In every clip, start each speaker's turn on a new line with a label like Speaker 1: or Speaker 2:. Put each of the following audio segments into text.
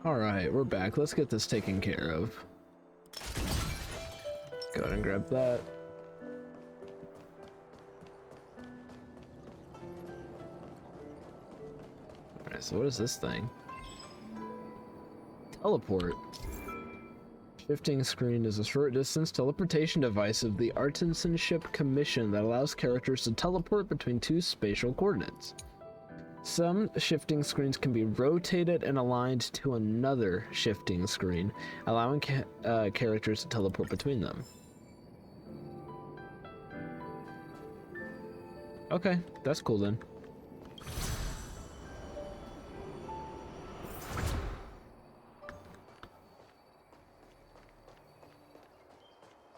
Speaker 1: Alright, we're back. Let's get this taken care of. Go ahead and grab that. Alright, so what is this thing? Teleport. Shifting screen is a short-distance teleportation device of the Artisanship Commission that allows characters to teleport between two spatial coordinates. Some shifting screens can be rotated and aligned to another shifting screen, allowing characters to teleport between them. Okay, that's cool then.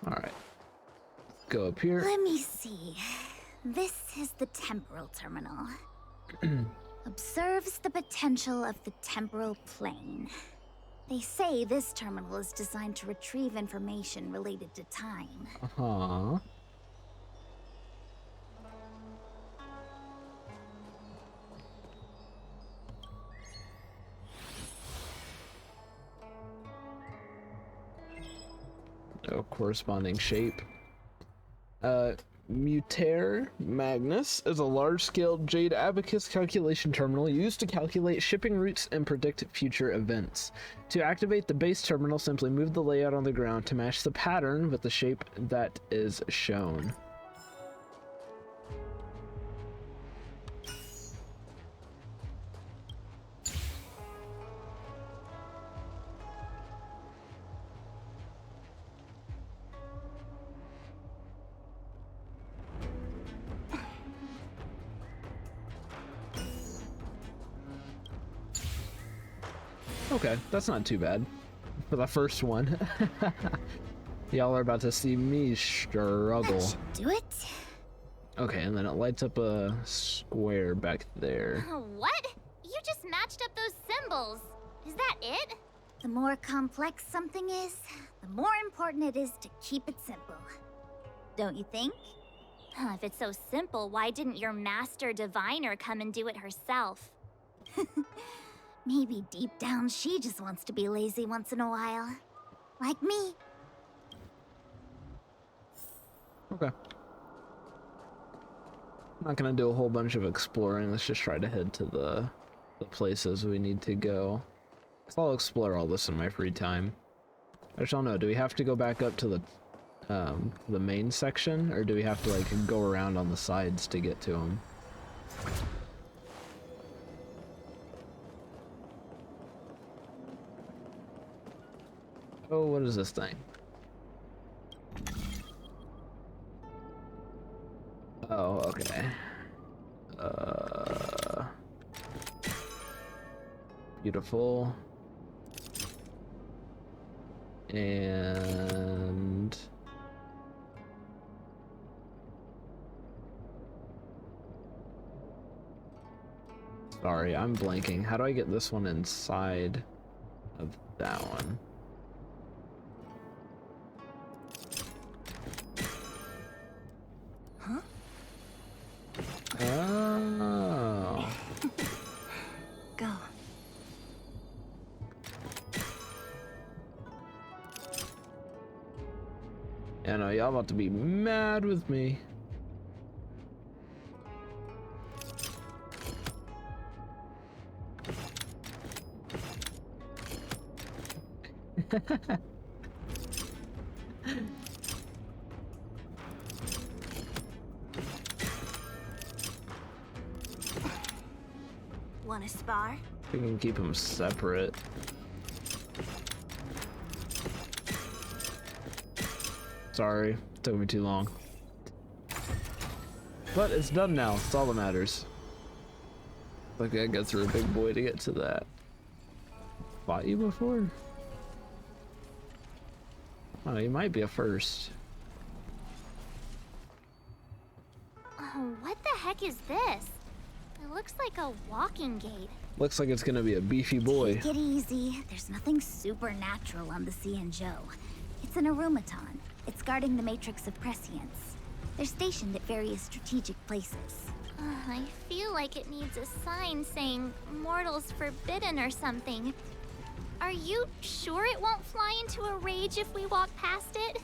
Speaker 1: Alright. Go up here.
Speaker 2: Let me see. This is the temporal terminal. Observes the potential of the temporal plane. They say this terminal is designed to retrieve information related to time.
Speaker 1: Uh-huh. No corresponding shape. Mutair Magnus is a large-scale Jade Abacus calculation terminal used to calculate shipping routes and predict future events. To activate the base terminal, simply move the layout on the ground to match the pattern with the shape that is shown. Okay, that's not too bad for the first one. Y'all are about to see me struggle.
Speaker 2: That should do it.
Speaker 1: Okay, and then it lights up a square back there.
Speaker 3: What? You just matched up those symbols. Is that it?
Speaker 2: The more complex something is, the more important it is to keep it simple. Don't you think?
Speaker 3: If it's so simple, why didn't your master diviner come and do it herself?
Speaker 2: Maybe deep down she just wants to be lazy once in a while. Like me.
Speaker 1: Okay. I'm not gonna do a whole bunch of exploring. Let's just try to head to the places we need to go. So I'll explore all this in my free time. I just don't know. Do we have to go back up to the main section, or do we have to like go around on the sides to get to them? Oh, what is this thing? Oh, okay. Beautiful. And sorry, I'm blanking. How do I get this one inside of that one?
Speaker 2: Huh?
Speaker 1: Oh.
Speaker 2: Go.
Speaker 1: Yeah, no, y'all about to be mad with me.
Speaker 2: Wanna spar?
Speaker 1: We can keep them separate. Sorry, took me too long. But it's done now, it's all that matters. Okay, I got through a big boy to get to that. Fought you before? Oh, you might be a first.
Speaker 3: Oh, what the heck is this? It looks like a walking gate.
Speaker 1: Looks like it's gonna be a beefy boy.
Speaker 2: Take it easy. There's nothing supernatural on the Cianjo. It's an Arumaton. It's guarding the matrix of prescience. They're stationed at various strategic places.
Speaker 3: I feel like it needs a sign saying mortals forbidden or something. Are you sure it won't fly into a rage if we walk past it?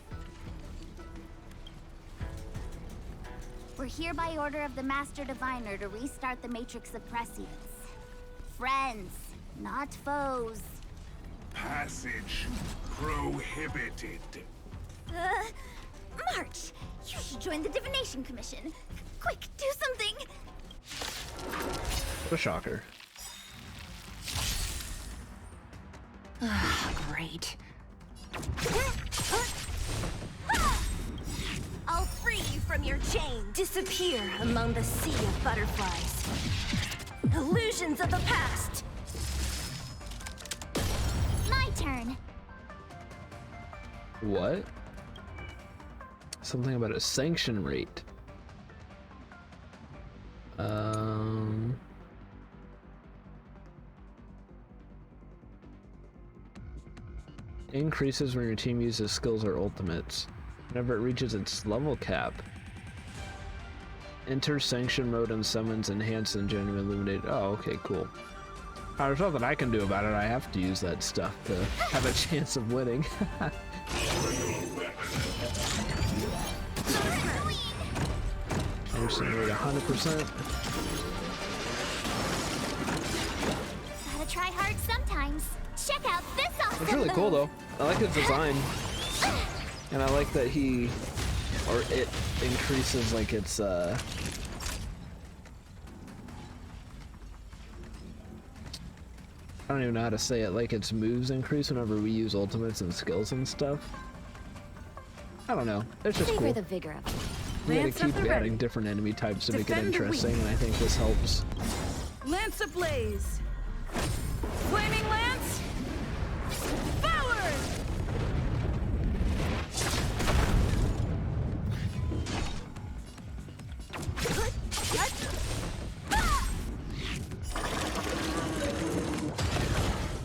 Speaker 2: We're here by order of the Master Diviner to restart the Matrix of Prescience. Friends, not foes.
Speaker 4: Passage prohibited.
Speaker 2: March, you should join the Divination Commission. Quick, do something!
Speaker 1: What a shocker.
Speaker 5: Great.
Speaker 2: I'll free you from your chain.
Speaker 5: Disappear among the sea of butterflies. Illusions of the past.
Speaker 3: My turn.
Speaker 1: What? Something about a sanction rate. Increases when your team uses skills or ultimates. Whenever it reaches its level cap. Enter sanction mode and summons enhanced and genuine illuminated. Oh, okay, cool. There's nothing I can do about it. I have to use that stuff to have a chance of winning. Sanction rate 100%.
Speaker 3: Gotta try hard sometimes. Check out this awesome
Speaker 1: It's really cool
Speaker 3: move.
Speaker 1: though. I like his design. And I like that it increases like its I don't even know how to say it, like its moves increase whenever we use ultimates and skills and stuff. I don't know. It's just
Speaker 5: Savor
Speaker 1: cool.
Speaker 5: the vigor of it.
Speaker 1: We gotta
Speaker 6: Lance
Speaker 1: keep
Speaker 6: up and
Speaker 1: adding
Speaker 6: ready.
Speaker 1: different enemy types to make it
Speaker 6: Defend the
Speaker 1: interesting,
Speaker 6: weak.
Speaker 1: and I think this helps.
Speaker 6: Lance ablaze! Flaming lance! Forward!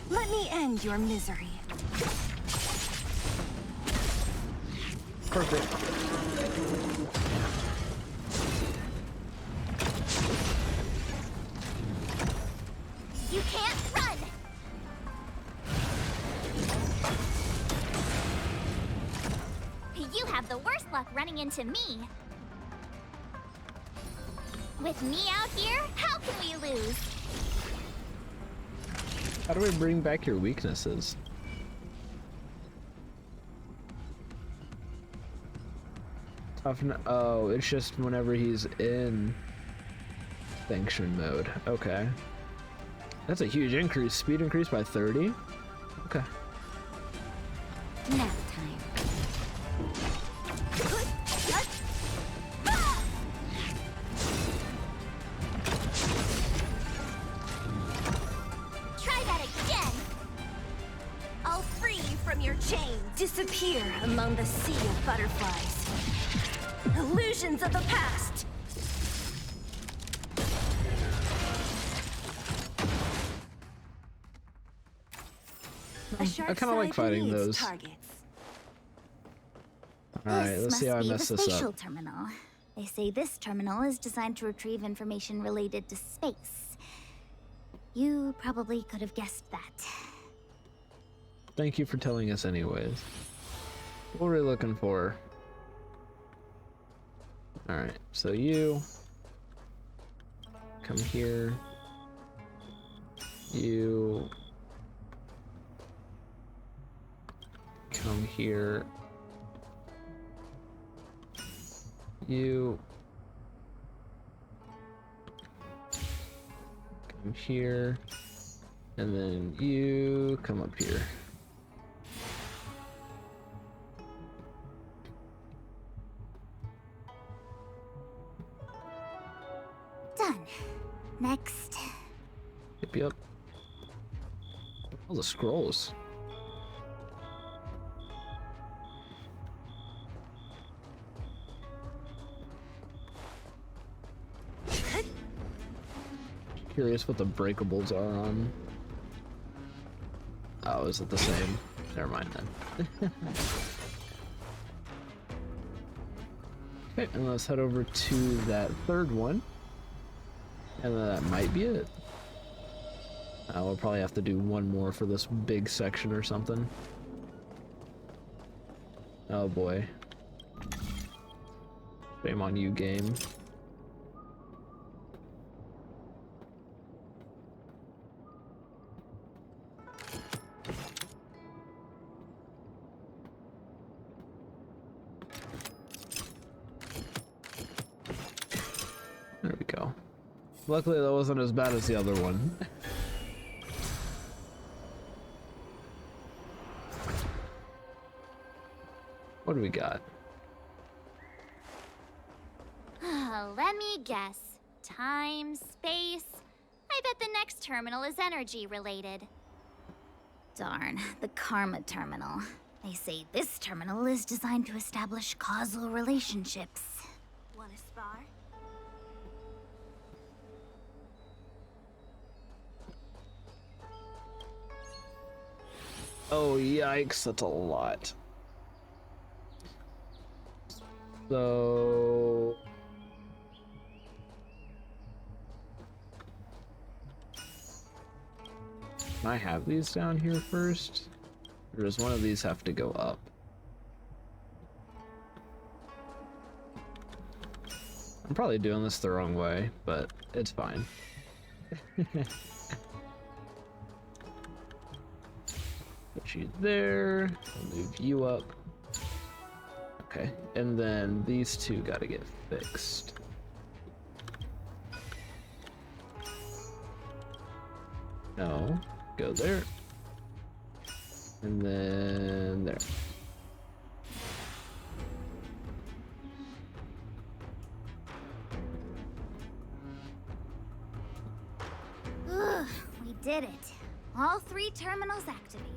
Speaker 5: Let me end your misery.
Speaker 1: Perfect.
Speaker 2: You can't run!
Speaker 3: You have the worst luck running into me. With me out here, how can we lose?
Speaker 1: How do we bring back your weaknesses? Oh, it's just whenever he's in sanction mode. Okay. That's a huge increase. Speed increase by 30? Okay.
Speaker 5: Nap time.
Speaker 3: Try that again.
Speaker 5: I'll free you from your chains. Disappear among the sea of butterflies. Illusions of the past.
Speaker 1: I kind of like fighting those.
Speaker 5: Targets.
Speaker 1: Alright,
Speaker 2: This
Speaker 1: let's see how I
Speaker 2: must be
Speaker 1: mess
Speaker 2: the
Speaker 1: this
Speaker 2: spatial
Speaker 1: up.
Speaker 2: terminal. They say this terminal is designed to retrieve information related to space. You probably could have guessed that.
Speaker 1: Thank you for telling us anyways. What are we looking for? Alright, so you come here. You come here. You come here. And then you come up here.
Speaker 2: Done. Next.
Speaker 1: Yep. All the scrolls. Curious what the breakables are on. Oh, is it the same? Never mind then. Okay, and let's head over to that third one. And that might be it. We'll probably have to do one more for this big section or something. Oh boy. Shame on you, game. There we go. Luckily that wasn't as bad as the other one. What do we got?
Speaker 3: Let me guess. Time, space. I bet the next terminal is energy related.
Speaker 2: Darn, the Karma Terminal. They say this terminal is designed to establish causal relationships.
Speaker 5: Wanna spar?
Speaker 1: Oh yikes, that's a lot. So... Can I have these down here first? Or does one of these have to go up? I'm probably doing this the wrong way, but it's fine. Put you there, I'll move you up. Okay, and then these two gotta get fixed. No, go there. And then there.
Speaker 2: Ugh, we did it. All 3 terminals activated.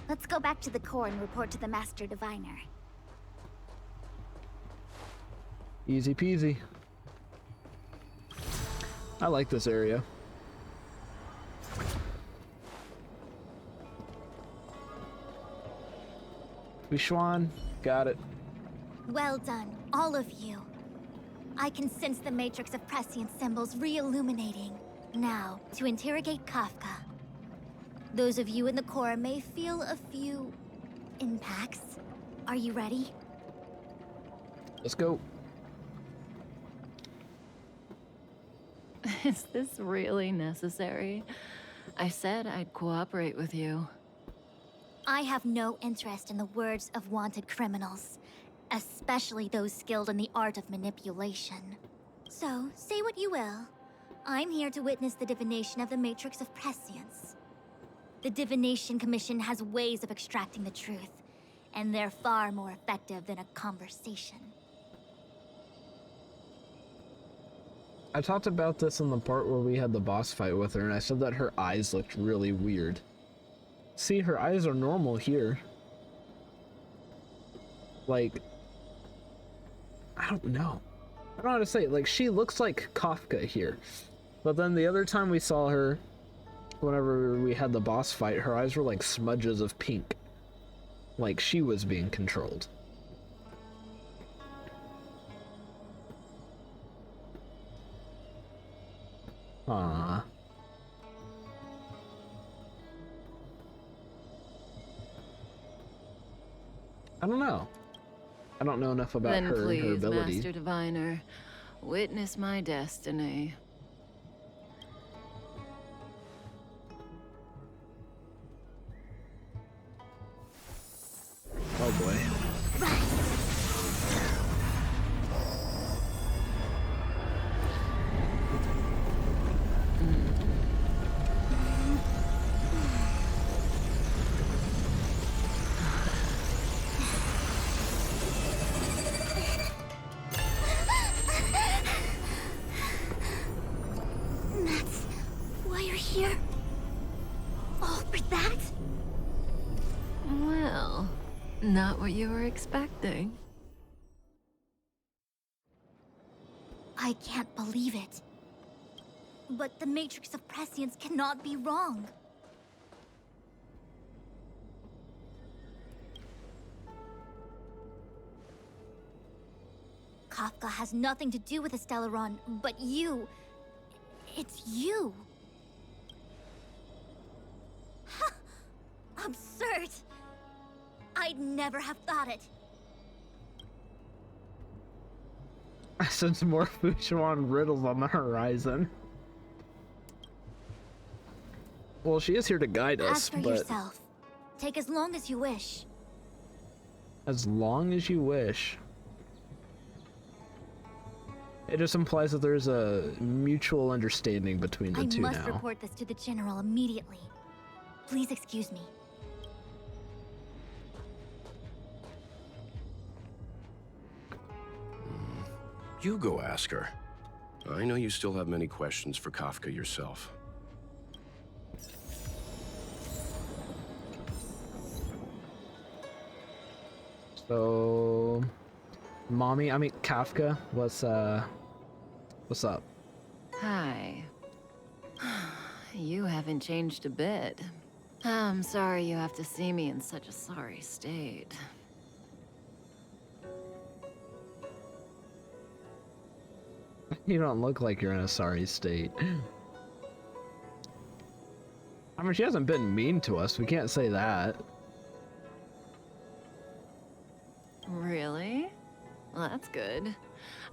Speaker 2: Let's go back to the core and report to the Master Diviner.
Speaker 1: Easy peasy. I like this area. Schwan, got it.
Speaker 2: Well done, all of you. I can sense the matrix of prescient symbols re-illuminating. Now, to interrogate Kafka. Those of you in the core may feel a few impacts. Are you ready?
Speaker 1: Let's go.
Speaker 7: Is this really necessary? I said I'd cooperate with you.
Speaker 2: I have no interest in the words of wanted criminals, especially those skilled in the art of manipulation. So, say what you will. I'm here to witness the divination of the Matrix of Prescience. The Divination Commission has ways of extracting the truth, and they're far more effective than a conversation.
Speaker 1: I talked about this in the part where we had the boss fight with her, and I said that her eyes looked really weird. See, her eyes are normal here. Like, I don't know. I don't know how to say it. Like, she looks like Kafka here. But then the other time we saw her, whenever we had the boss fight, her eyes were like smudges of pink. Like she was being controlled. Aww. I don't know. I don't know enough about
Speaker 7: Then
Speaker 1: her and
Speaker 7: please,
Speaker 1: her ability.
Speaker 7: Master Diviner, witness my destiny.
Speaker 1: Oh boy.
Speaker 2: That's why you're here? All for that?
Speaker 7: Well, not what you were expecting.
Speaker 2: I can't believe it. But the Matrix of Prescience cannot be wrong. Kafka has nothing to do with Estellaron, but you... It's you. absurd! I'd never have thought it.
Speaker 1: I sense more Fuchuan riddles on the horizon. Well, she is here to guide us,
Speaker 2: Ask for
Speaker 1: but
Speaker 2: yourself. Take as long as you wish.
Speaker 1: as long as you wish. It just implies that there's a mutual understanding between the two
Speaker 2: I must
Speaker 1: now.
Speaker 2: report this to the General immediately. Please excuse me.
Speaker 8: You go ask her. I know you still have many questions for Kafka yourself.
Speaker 1: So, Kafka, what's up?
Speaker 7: Hi. You haven't changed a bit. I'm sorry you have to see me in such a sorry state.
Speaker 1: You don't look like you're in a sorry state. I mean, she hasn't been mean to us. We can't say that.
Speaker 7: Really? Well, that's good.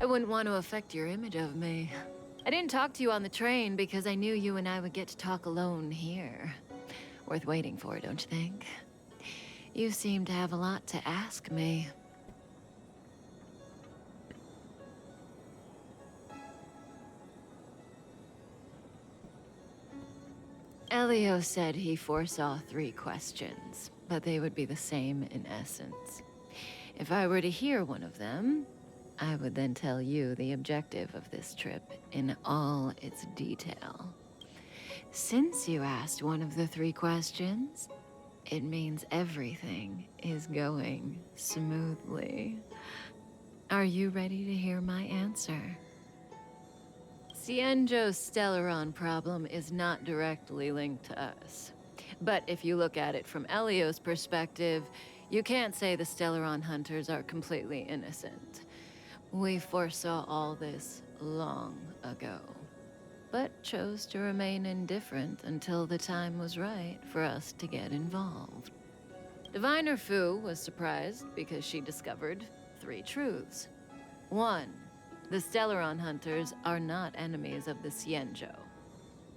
Speaker 7: I wouldn't want to affect your image of me. I didn't talk to you on the train because I knew you and I would get to talk alone here. Worth waiting for, don't you think? You seem to have a lot to ask me. Elio said he foresaw 3 questions, but they would be the same in essence. If I were to hear one of them, I would then tell you the objective of this trip in all its detail. Since you asked one of the 3 questions, it means everything is going smoothly. Are you ready to hear my answer? Cienjo's Stellaron problem is not directly linked to us. But if you look at it from Elio's perspective, you can't say the Stellaron hunters are completely innocent. We foresaw all this long ago, but chose to remain indifferent until the time was right for us to get involved. Diviner Fu was surprised because she discovered 3 truths. 1. The Stellaron hunters are not enemies of the Cienjo.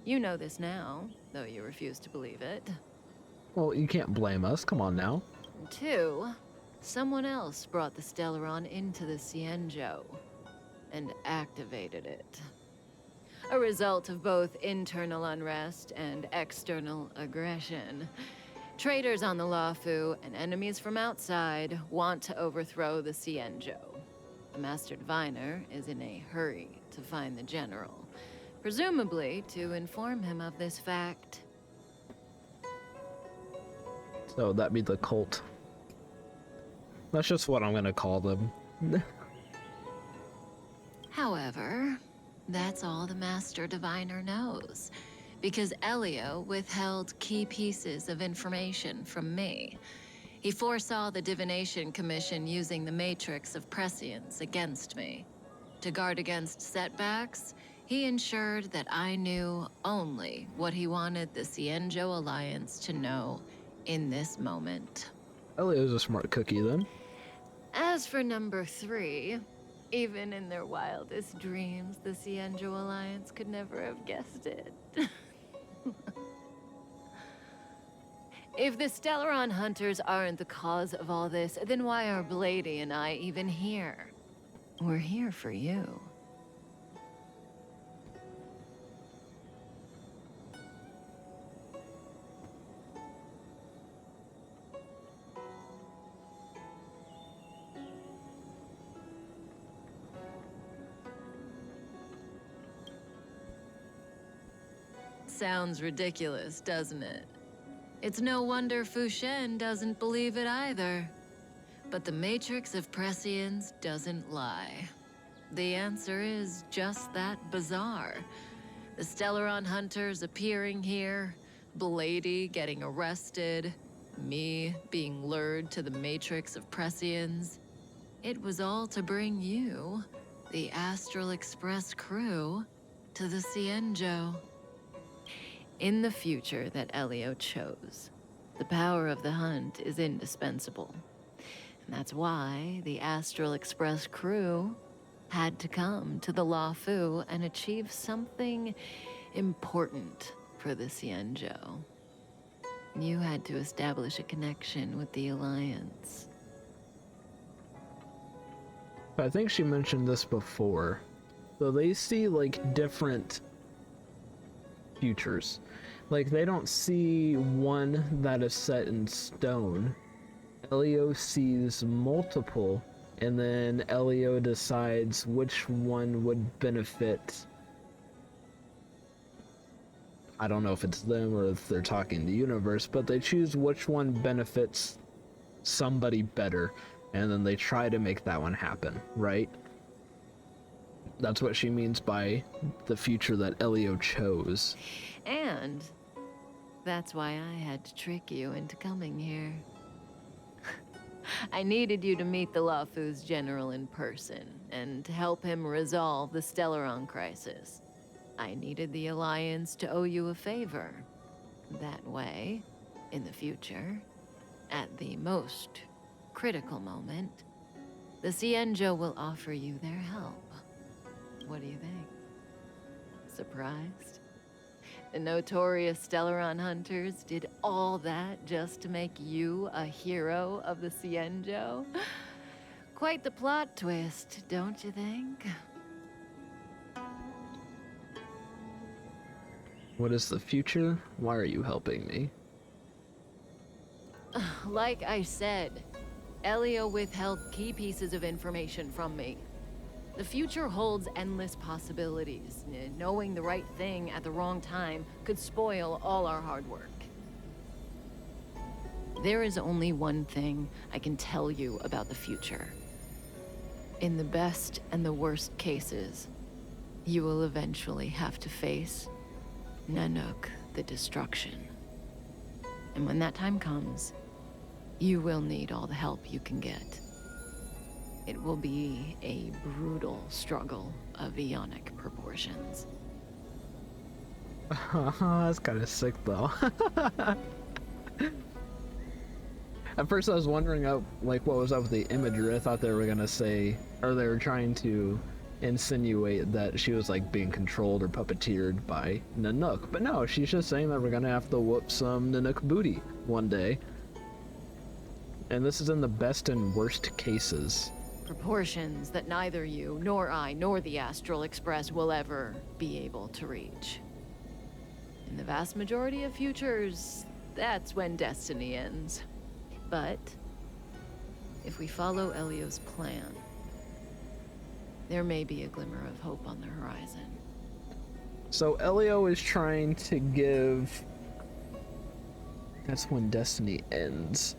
Speaker 7: You know this now, though you refuse to believe it.
Speaker 1: Well, you can't blame us. Come on now.
Speaker 7: 2. Someone else brought the Stellaron into the Cienjo and activated it. A result of both internal unrest and external aggression. Traitors on the Luofu and enemies from outside want to overthrow the Cienjo. The Master Diviner is in a hurry to find the General, presumably to inform him of this fact.
Speaker 1: So that'd be the cult. That's just what I'm gonna call them.
Speaker 7: However, that's all the Master Diviner knows, because Elio withheld key pieces of information from me. He foresaw the Divination Commission using the Matrix of Prescience against me. To guard against setbacks, he ensured that I knew only what he wanted the Cienjo Alliance to know in this moment.
Speaker 1: Elio's a smart cookie then.
Speaker 7: As for number 3, even in their wildest dreams, the Cienjo Alliance could never have guessed it. If the Stellaron hunters aren't the cause of all this, then why are Blady and I even here? We're here for you. Sounds ridiculous, doesn't it? It's no wonder Fu Shen doesn't believe it either. But the Matrix of Prescience doesn't lie. The answer is just that bizarre. The Stellaron hunters appearing here, Blady getting arrested, me being lured to the Matrix of Prescience. It was all to bring you, the Astral Express crew, to the Cienjo. In the future that Elio chose, The power of the hunt is indispensable. And that's why the Astral Express crew had to come to the Luofu and achieve something important for the Xianzhou. You had to establish a connection with the Alliance.
Speaker 1: I think she mentioned this before. So they see like different futures. Like they don't see one that is set in stone. Elio sees multiple, and then Elio decides which one would benefit. I don't know if it's them or if they're talking the universe, but they choose which one benefits somebody better, and then they try to make that one happen, right? That's what she means by the future that Elio chose.
Speaker 7: And that's why I had to trick you into coming here. I needed you to meet the Luofu's general in person and to help him resolve the Stellaron crisis. I needed the Alliance to owe you a favor. That way, in the future, at the most critical moment, the Xianzhou will offer you their help. What do you think? Surprised? The notorious Stellaron hunters did all that just to make you a hero of the Xianzhou? Quite the plot twist, don't you think?
Speaker 1: What is the future? Why are you helping me?
Speaker 7: Like I said, Elio withheld key pieces of information from me. The future holds endless possibilities. Knowing the right thing at the wrong time could spoil all our hard work. There is only one thing I can tell you about the future. In the best and the worst cases, you will eventually have to face Nanook the Destruction. And when that time comes, you will need all the help you can get. It will be a brutal struggle of Aeonic proportions.
Speaker 1: That's kind of sick, though. At first, I was wondering, like, what was up with the imagery. I thought they were gonna say, or they were trying to insinuate that she was like being controlled or puppeteered by Nanook. But no, she's just saying that we're gonna have to whoop some Nanook booty one day. And this is in the best and worst cases.
Speaker 7: Proportions that neither you, nor I, nor the Astral Express will ever be able to reach. In the vast majority of futures, that's when destiny ends. But if we follow Elio's plan, there may be a glimmer of hope on the horizon.
Speaker 1: So Elio is trying to give... That's when destiny ends.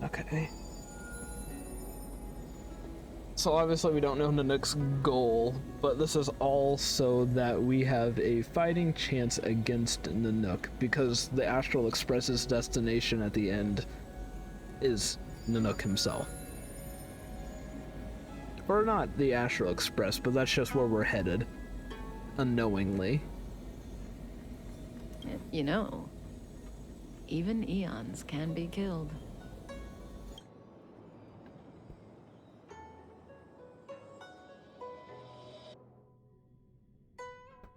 Speaker 1: Okay. So obviously we don't know Nanook's goal, but this is all so that we have a fighting chance against Nanook, because the Astral Express's destination at the end is Nanook himself. Or not the Astral Express, but that's just where we're headed. Unknowingly.
Speaker 7: You know, even Aeons can be killed.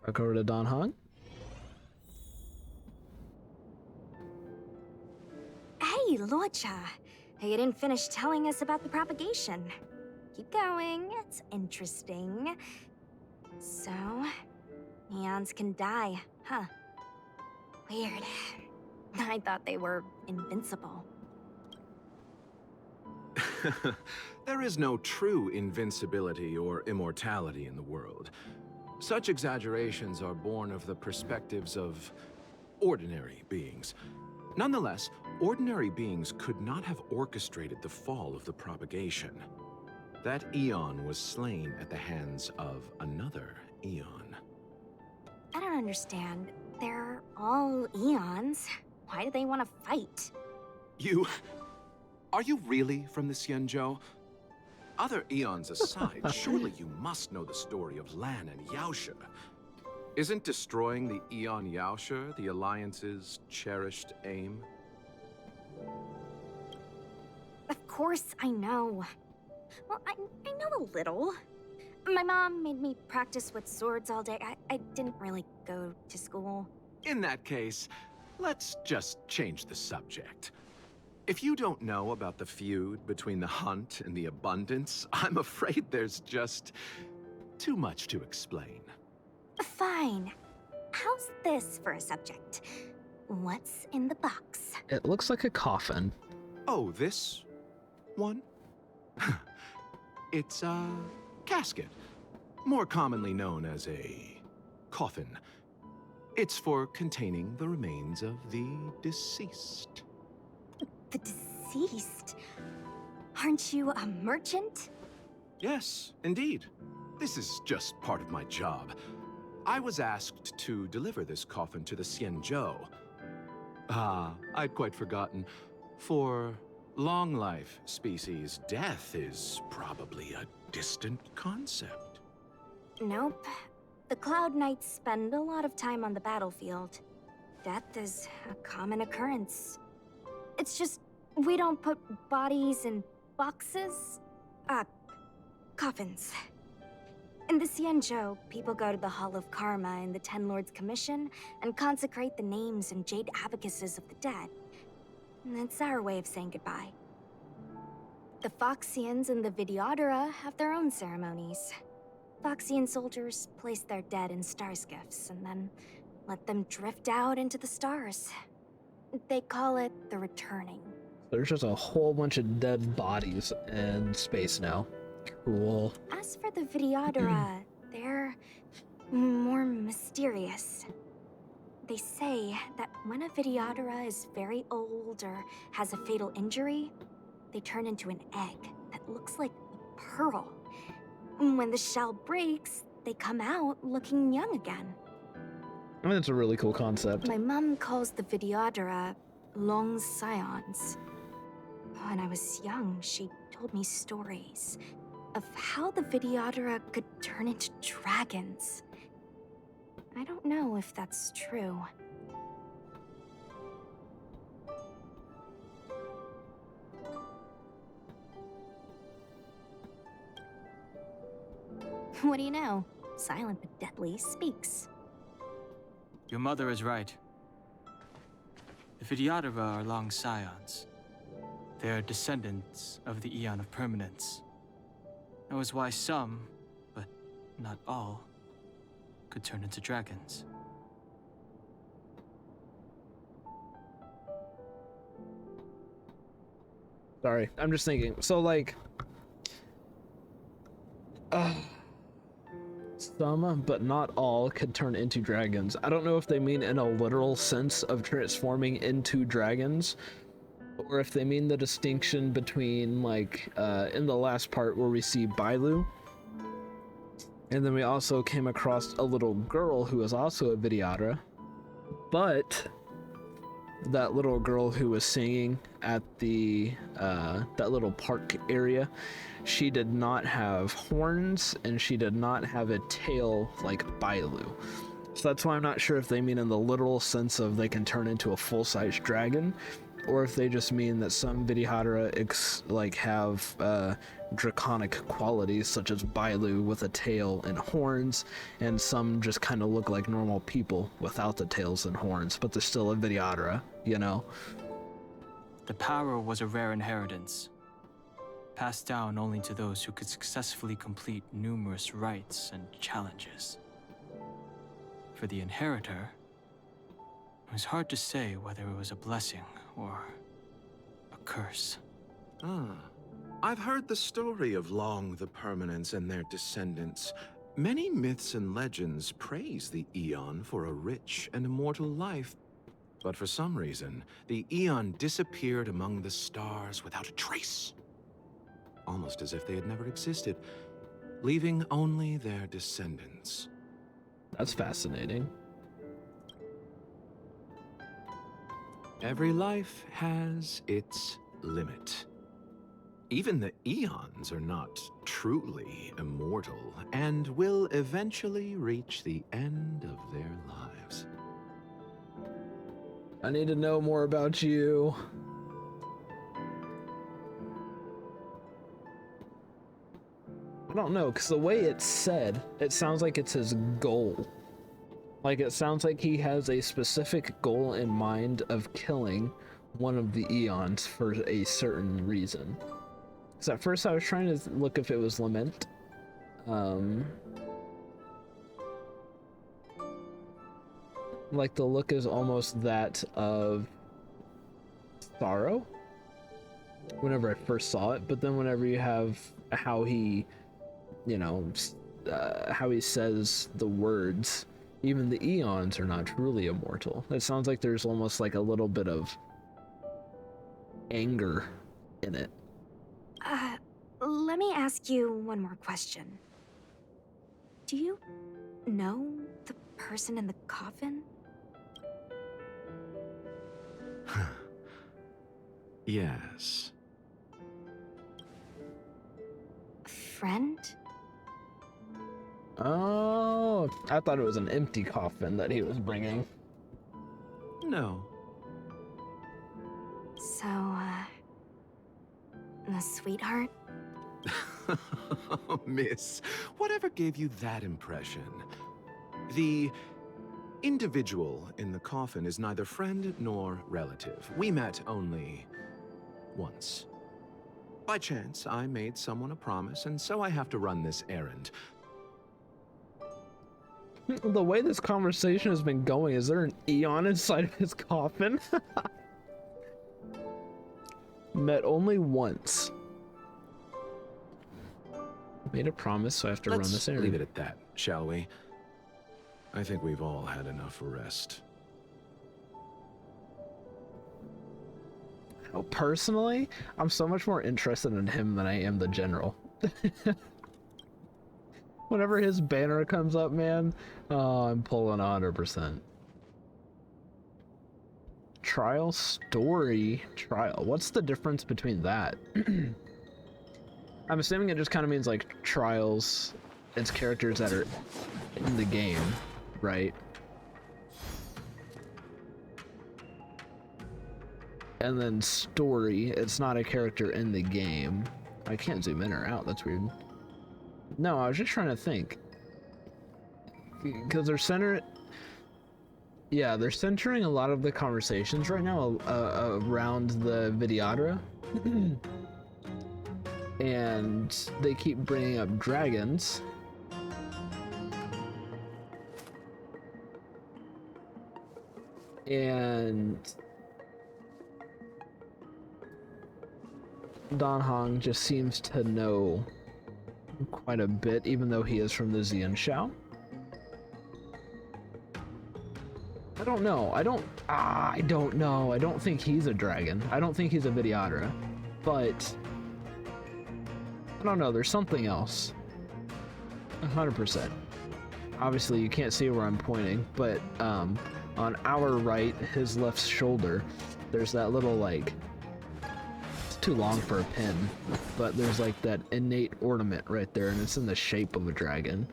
Speaker 1: Back over to Don Han.
Speaker 5: Hey, Luocha. You didn't finish telling us about the propagation. Keep going, it's interesting. So, Aeons can die, huh? Weird. I thought they were invincible.
Speaker 9: There is no true invincibility or immortality in the world. Such exaggerations are born of the perspectives of ordinary beings. Nonetheless, ordinary beings could not have orchestrated the fall of the propagation. That Aeon was slain at the hands of another Aeon.
Speaker 5: I don't understand. They're all Aeons. Why do they want to fight?
Speaker 9: Are you really from the Xianzhou? Other Aeons aside, surely you must know the story of Lan and Yaoshe. Isn't destroying the Aeon Yaoshe the Alliance's cherished aim?
Speaker 5: Of course I know. Well, I know a little. My mom made me practice with swords all day. I didn't really go to school.
Speaker 9: In that case, let's just change the subject. If you don't know about the feud between the Hunt and the Abundance, I'm afraid there's just too much to explain.
Speaker 5: Fine. How's this for a subject? What's in the box?
Speaker 1: It looks like a coffin.
Speaker 9: Oh, this one? It's a casket, more commonly known as a coffin. It's for containing the remains of the deceased.
Speaker 5: The deceased? Aren't you a merchant?
Speaker 9: Yes, indeed. This is just part of my job. I was asked to deliver this coffin to the Xianzhou. I'd quite forgotten. For long life species, death is probably a distant concept.
Speaker 5: Nope. The Cloud Knights spend a lot of time on the battlefield. Death is a common occurrence. It's just, we don't put bodies in boxes. Coffins. In the Xianzhou, people go to the Hall of Karma in the Ten Lords Commission and consecrate the names and jade abacuses of the dead. And it's our way of saying goodbye. The Foxians and the Vidyadhara have their own ceremonies. Foxian soldiers place their dead in star skiffs and then let them drift out into the stars. They call it the returning.
Speaker 1: There's just a whole bunch of dead bodies in space now. Cool.
Speaker 5: As for the Vidyadhara, they're more mysterious. They say that when a Vidyadhara is very old or has a fatal injury, they turn into an egg that looks like a pearl. When the shell breaks, they come out looking young again.
Speaker 1: I mean, it's a really cool concept.
Speaker 5: My mom calls the Vidyadhara long scions. When I was young, she told me stories of how the Vidyadhara could turn into dragons. I don't know if that's true. What do you know? Silent but deadly speaks.
Speaker 10: Your mother is right. The Vidyadhara are long scions. They are descendants of the Aeon of Permanence. That was why some, but not all, could turn into dragons.
Speaker 1: Sorry, I'm just thinking. So, like, some, but not all, could turn into dragons. I don't know if they mean in a literal sense of transforming into dragons, or if they mean the distinction between, like, in the last part where we see Bailu, and then we also came across a little girl who was also a Vidyadhara, but that little girl who was singing at the that little park area, she did not have horns and she did not have a tail like Bailu. So that's why I'm not sure if they mean in the literal sense of they can turn into a full-size dragon, or if they just mean that some Vidyadhara have draconic qualities such as Bailu with a tail and horns, and some just kind of look like normal people without the tails and horns, but they're still a Vidyadhara, you know?
Speaker 10: The power was a rare inheritance, passed down only to those who could successfully complete numerous rites and challenges. For the inheritor, it was hard to say whether it was a blessing or a curse.
Speaker 9: I've heard the story of Long the Permanence and their descendants. Many myths and legends praise the Aeon for a rich and immortal life. But for some reason, the Aeon disappeared among the stars without a trace. Almost as if they had never existed, leaving only their descendants.
Speaker 1: That's fascinating.
Speaker 9: Every life has its limit. Even the Aeons are not truly immortal and will eventually reach the end of their lives.
Speaker 1: I need to know more about you. I don't know, because the way it's said, it sounds like it's his goal. Like, it sounds like he has a specific goal in mind of killing one of the Aeons for a certain reason. Because at first I was trying to look if it was Lament. Like, the look is almost that of Sorrow whenever I first saw it, but then whenever you have how he, you know, how he says the words, even the Aeons are not truly immortal. It sounds like there's almost like a little bit of anger in it.
Speaker 5: Let me ask you one more question. Do you know the person in the coffin?
Speaker 9: Yes.
Speaker 5: A friend?
Speaker 1: Oh, I thought it was an empty coffin that he was bringing.
Speaker 9: No.
Speaker 5: So, a sweetheart?
Speaker 9: Miss, whatever gave you that impression? The individual in the coffin is neither friend nor relative. We met only once. By chance, I made someone a promise, and so I have to run this errand.
Speaker 1: The way this conversation has been going, is there an Aeon inside of his coffin? Met only once. Made a promise, so I have to run this errand.
Speaker 9: Leave it at that, shall we? I think we've all had enough rest.
Speaker 1: Oh, personally, I'm so much more interested in him than I am the general. Whenever his banner comes up, man, I'm pulling 100%. Trial story trial. What's the difference between that? I'm assuming it just kind of means like trials. It's characters that are in the game, right? And then story, it's not a character in the game. I can't zoom in or out, that's weird. No, I was just trying to think. Because they're centering a lot of the conversations right now around the Vidyadhra. And they keep bringing up dragons. And Dan Hong just seems to know quite a bit, even though he is from the Xian Shao. I don't know. I don't know. I don't think he's a dragon. I don't think he's a Vidyadhra. But I don't know. There's something else. 100%. Obviously, you can't see where I'm pointing, but on our right, his left shoulder, there's that little, like, it's too long for a pin, but there's like that innate ornament right there, and it's in the shape of a dragon.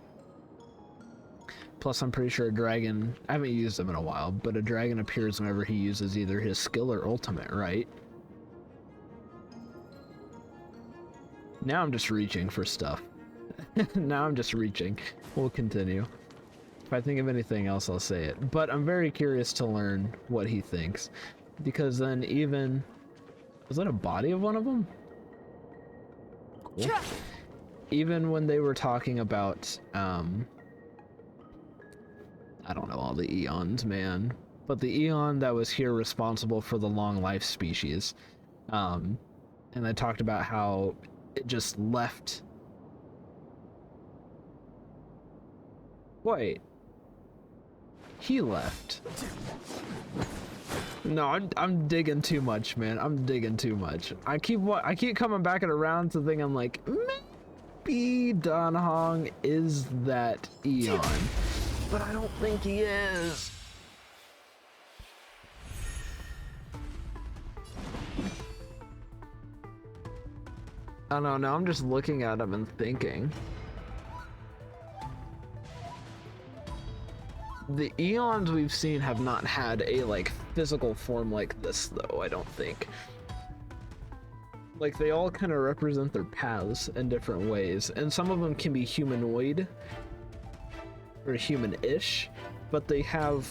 Speaker 1: Plus, I'm pretty sure a dragon, I haven't used him in a while, but a dragon appears whenever he uses either his skill or ultimate, right? Now I'm just reaching for stuff. Now I'm just reaching. We'll continue. If I think of anything else, I'll say it. But I'm very curious to learn what he thinks. Because then even... Was that a body of one of them? Cool. Even when they were talking about, I don't know all the Aeons, man. But the Aeon that was here responsible for the long life species. And they talked about how it just left... Wait. He left. No, I'm digging too much, man. I'm digging too much. I keep coming back and around to the thing. I'm like, maybe Dan Hong is that Aeon, but I don't think he is. I don't know, I'm just looking at him and thinking. The Eons we've seen have not had a, like, physical form like this, though, I don't think. Like, they all kind of represent their paths in different ways, and some of them can be humanoid, or human-ish, but they have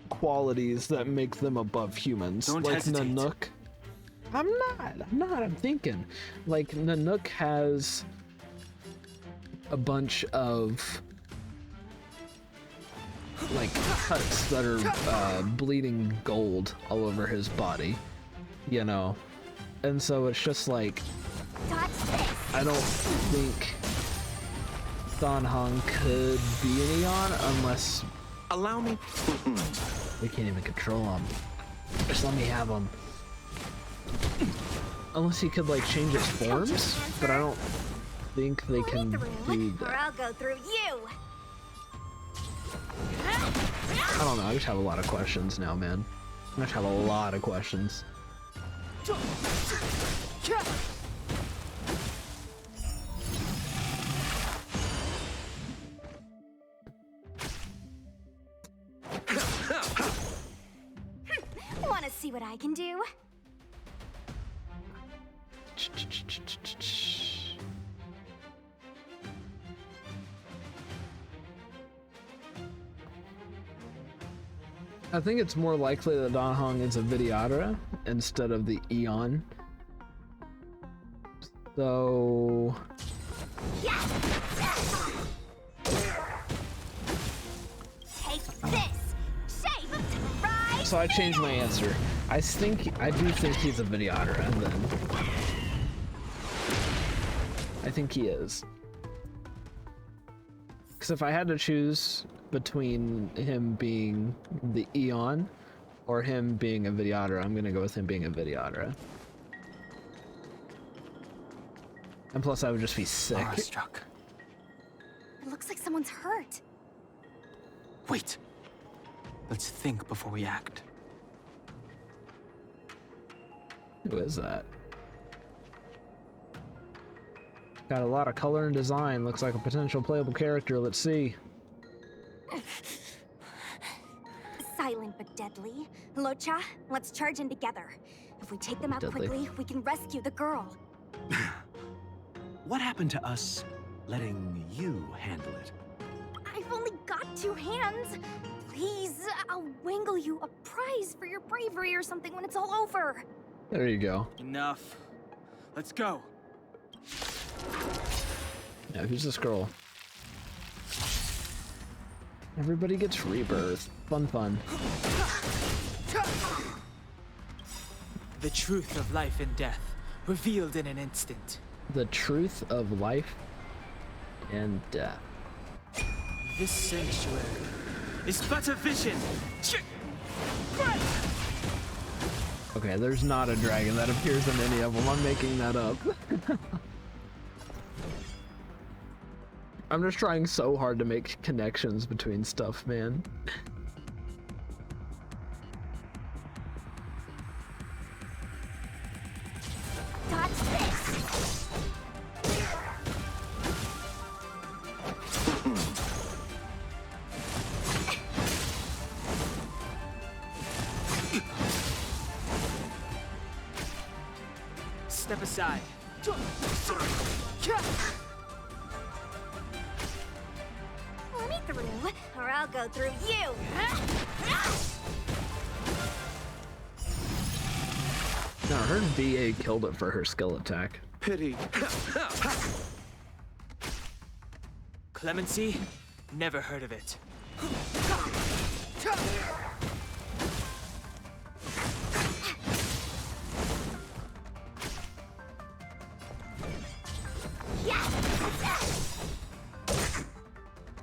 Speaker 1: qualities that make them above humans.
Speaker 10: Don't
Speaker 1: like
Speaker 10: hesitate.
Speaker 1: Nanook. I'm thinking. Like, Nanook has a bunch of like cuts that are bleeding gold all over his body, you know, and so it's just like, I don't think Dan Heng could be an Aeon unless
Speaker 9: Allow me.
Speaker 1: we can't even control him. Just let me have him. Unless he could like change his forms, but I don't think they can do
Speaker 5: Or
Speaker 1: that.
Speaker 5: I'll go through you.
Speaker 1: I don't know, I just have a lot of questions now, man. I just have a lot of questions.
Speaker 5: Want to see what I can do?
Speaker 1: I think it's more likely that Dan Heng is a Vidyadhara instead of the Aeon. So...
Speaker 5: Take this. Shape to rise.
Speaker 1: So I changed my answer. I do think he's a Vidyadhara, and then... I think he is. Because if I had to choose between him being the Aeon or him being a Vidyadhara, I'm gonna go with him being a Vidyadhara. And plus I would just be sick.
Speaker 10: Aura struck.
Speaker 5: It looks like someone's hurt.
Speaker 10: Wait. Let's think before we act.
Speaker 1: Who is that? Got a lot of color and design. Looks like a potential playable character. Let's see.
Speaker 5: Silent but deadly. Locha, let's charge in together. If we take them out
Speaker 1: Deadly.
Speaker 5: quickly, we can rescue the girl.
Speaker 11: What happened to us letting you handle it?
Speaker 5: I've only got 2 hands. Please, I'll wangle you a prize for your bravery or something when it's all over.
Speaker 1: There you go.
Speaker 10: Enough. Let's go.
Speaker 1: Yeah, who's this girl? Everybody gets rebirth. Fun.
Speaker 12: The truth of life and death, revealed in an instant.
Speaker 1: The truth of life and death.
Speaker 12: This sanctuary is but a vision.
Speaker 1: Okay, there's not a dragon that appears in any of them. I'm making that up. I'm just trying so hard to make connections between stuff, man.
Speaker 5: Dodge this.
Speaker 12: Step aside.
Speaker 5: Let me through, or I'll go through you.
Speaker 1: No, her VA killed it for her skill attack.
Speaker 9: Pity.
Speaker 12: Clemency? Never heard of it.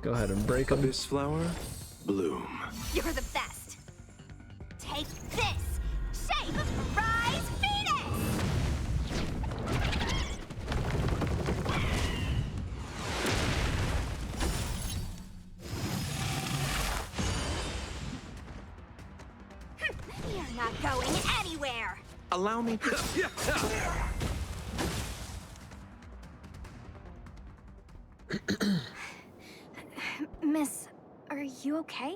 Speaker 1: Go ahead and break them.
Speaker 8: Abyss flower, bloom.
Speaker 5: You're the best. Take this. Shape rise Venus. You're not going anywhere.
Speaker 9: Allow me.
Speaker 5: Miss, are you okay?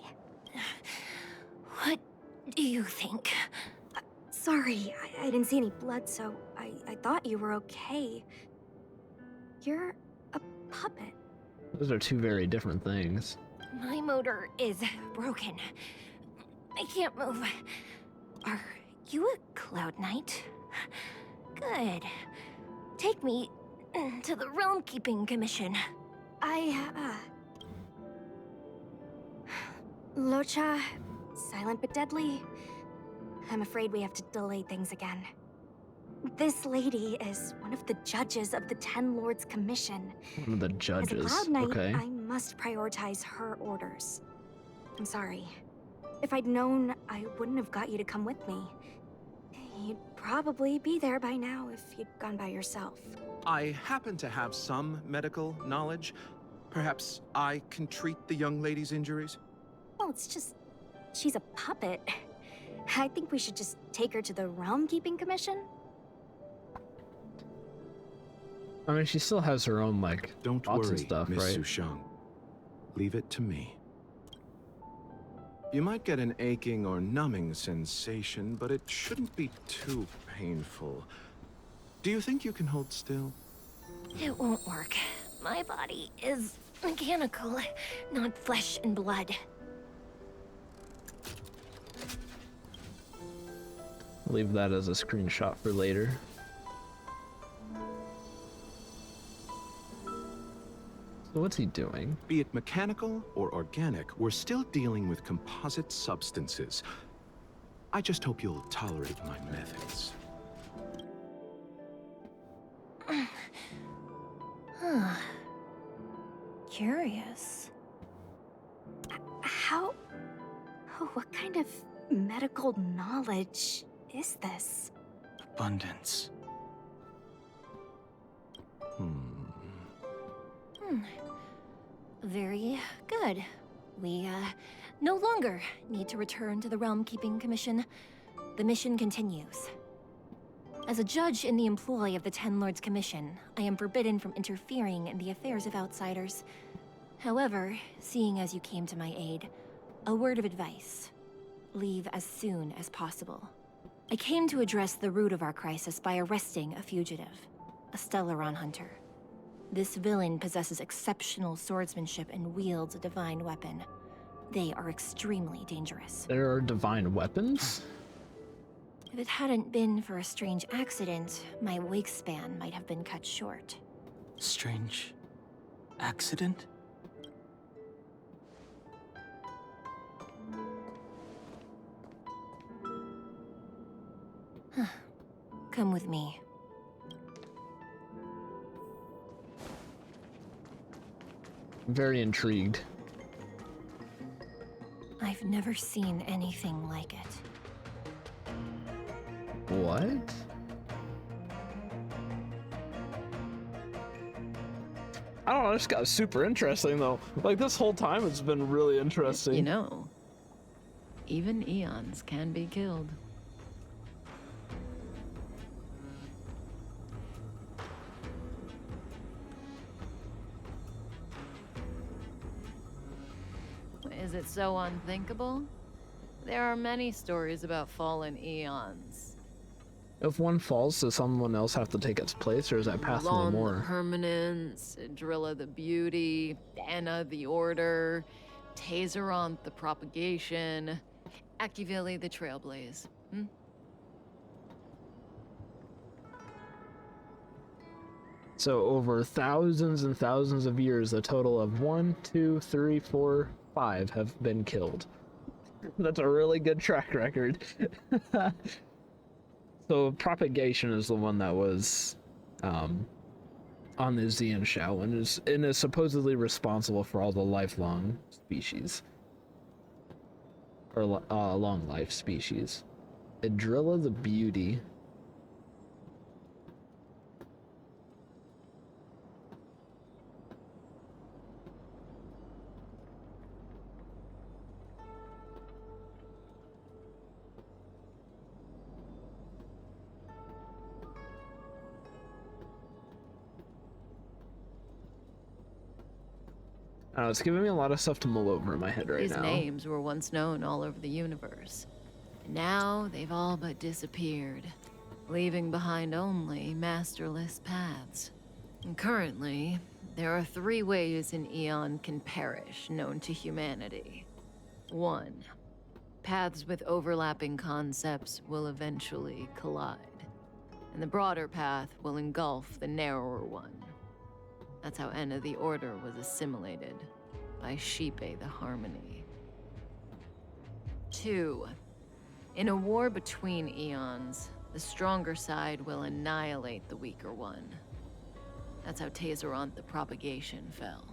Speaker 13: What do you think?
Speaker 5: Sorry, I didn't see any blood, so I thought you were okay. You're a puppet.
Speaker 1: Those are two very different things.
Speaker 13: My motor is broken. I can't move. Are you a Cloud Knight? Good. Take me to the Realm Keeping Commission.
Speaker 5: Locha, silent but deadly. I'm afraid we have to delay things again. This lady is one of the judges of the Ten Lords Commission.
Speaker 1: One of the
Speaker 5: As a
Speaker 1: judges.
Speaker 5: Cloud Knight,
Speaker 1: Okay.
Speaker 5: I must prioritize her orders. I'm sorry. If I'd known, I wouldn't have got you to come with me. You'd probably be there by now if you'd gone by yourself.
Speaker 9: I happen to have some medical knowledge. Perhaps I can treat the young lady's injuries?
Speaker 5: Well, it's just... she's a puppet. I think we should just take her to the Realm Keeping Commission.
Speaker 1: I mean, she still has her own, like,
Speaker 9: Don't
Speaker 1: thoughts and
Speaker 9: worry,
Speaker 1: stuff,
Speaker 9: Miss
Speaker 1: right?
Speaker 9: Sushang. Leave it to me. You might get an aching or numbing sensation, but it shouldn't be too painful. Do you think you can hold still?
Speaker 13: It won't work. My body is mechanical, not flesh and blood.
Speaker 1: Leave that as a screenshot for later. So what's he doing?
Speaker 9: Be it mechanical or organic, we're still dealing with composite substances. I just hope you'll tolerate my methods.
Speaker 13: Curious.
Speaker 5: How... oh, what kind of medical knowledge is this?
Speaker 10: Abundance.
Speaker 13: Very good. We, no longer need to return to the Realm Keeping Commission. The mission continues. As a judge in the employ of the Ten Lords Commission, I am forbidden from interfering in the affairs of outsiders. However, seeing as you came to my aid, a word of advice. Leave as soon as possible. I came to address the root of our crisis by arresting a fugitive, a Stellaron hunter. This villain possesses exceptional swordsmanship and wields a divine weapon. They are extremely dangerous.
Speaker 1: There are divine weapons?
Speaker 13: If it hadn't been for a strange accident, my wake span might have been cut short.
Speaker 10: Strange accident?
Speaker 13: Come with me.
Speaker 1: I'm very intrigued.
Speaker 13: I've never seen anything like it.
Speaker 1: What? I don't know, this got super interesting though. Like this whole time it's been really interesting.
Speaker 7: You know, even Aeons can be killed. Is it so unthinkable? There are many stories about fallen Aeons.
Speaker 1: If one falls, does someone else have to take its place, or is that Path no
Speaker 7: Lon the
Speaker 1: more?
Speaker 7: Permanence, Drilla the Beauty, Anna the Order, Tazeronth the Propagation, Activili the Trailblaze.
Speaker 1: So over thousands and thousands of years, a total of 1, 2, 3, 4, 5 have been killed. That's a really good track record. So propagation is the one that was on the Xian Shao and is supposedly responsible for all the lifelong species. Or long life species. Idrilla the Beauty. I don't know, it's giving me a lot of stuff to mull over in my head right
Speaker 7: These
Speaker 1: now.
Speaker 7: names were once known all over the universe. Now they've all but disappeared, leaving behind only masterless paths. And currently, there are 3 ways an Aeon can perish known to humanity. 1. Paths with overlapping concepts will eventually collide, and the broader path will engulf the narrower one. That's how Enna the Order was assimilated, by Sheepe the Harmony. 2. In a war between Aeons, the stronger side will annihilate the weaker one. That's how Tazeronth the Propagation fell.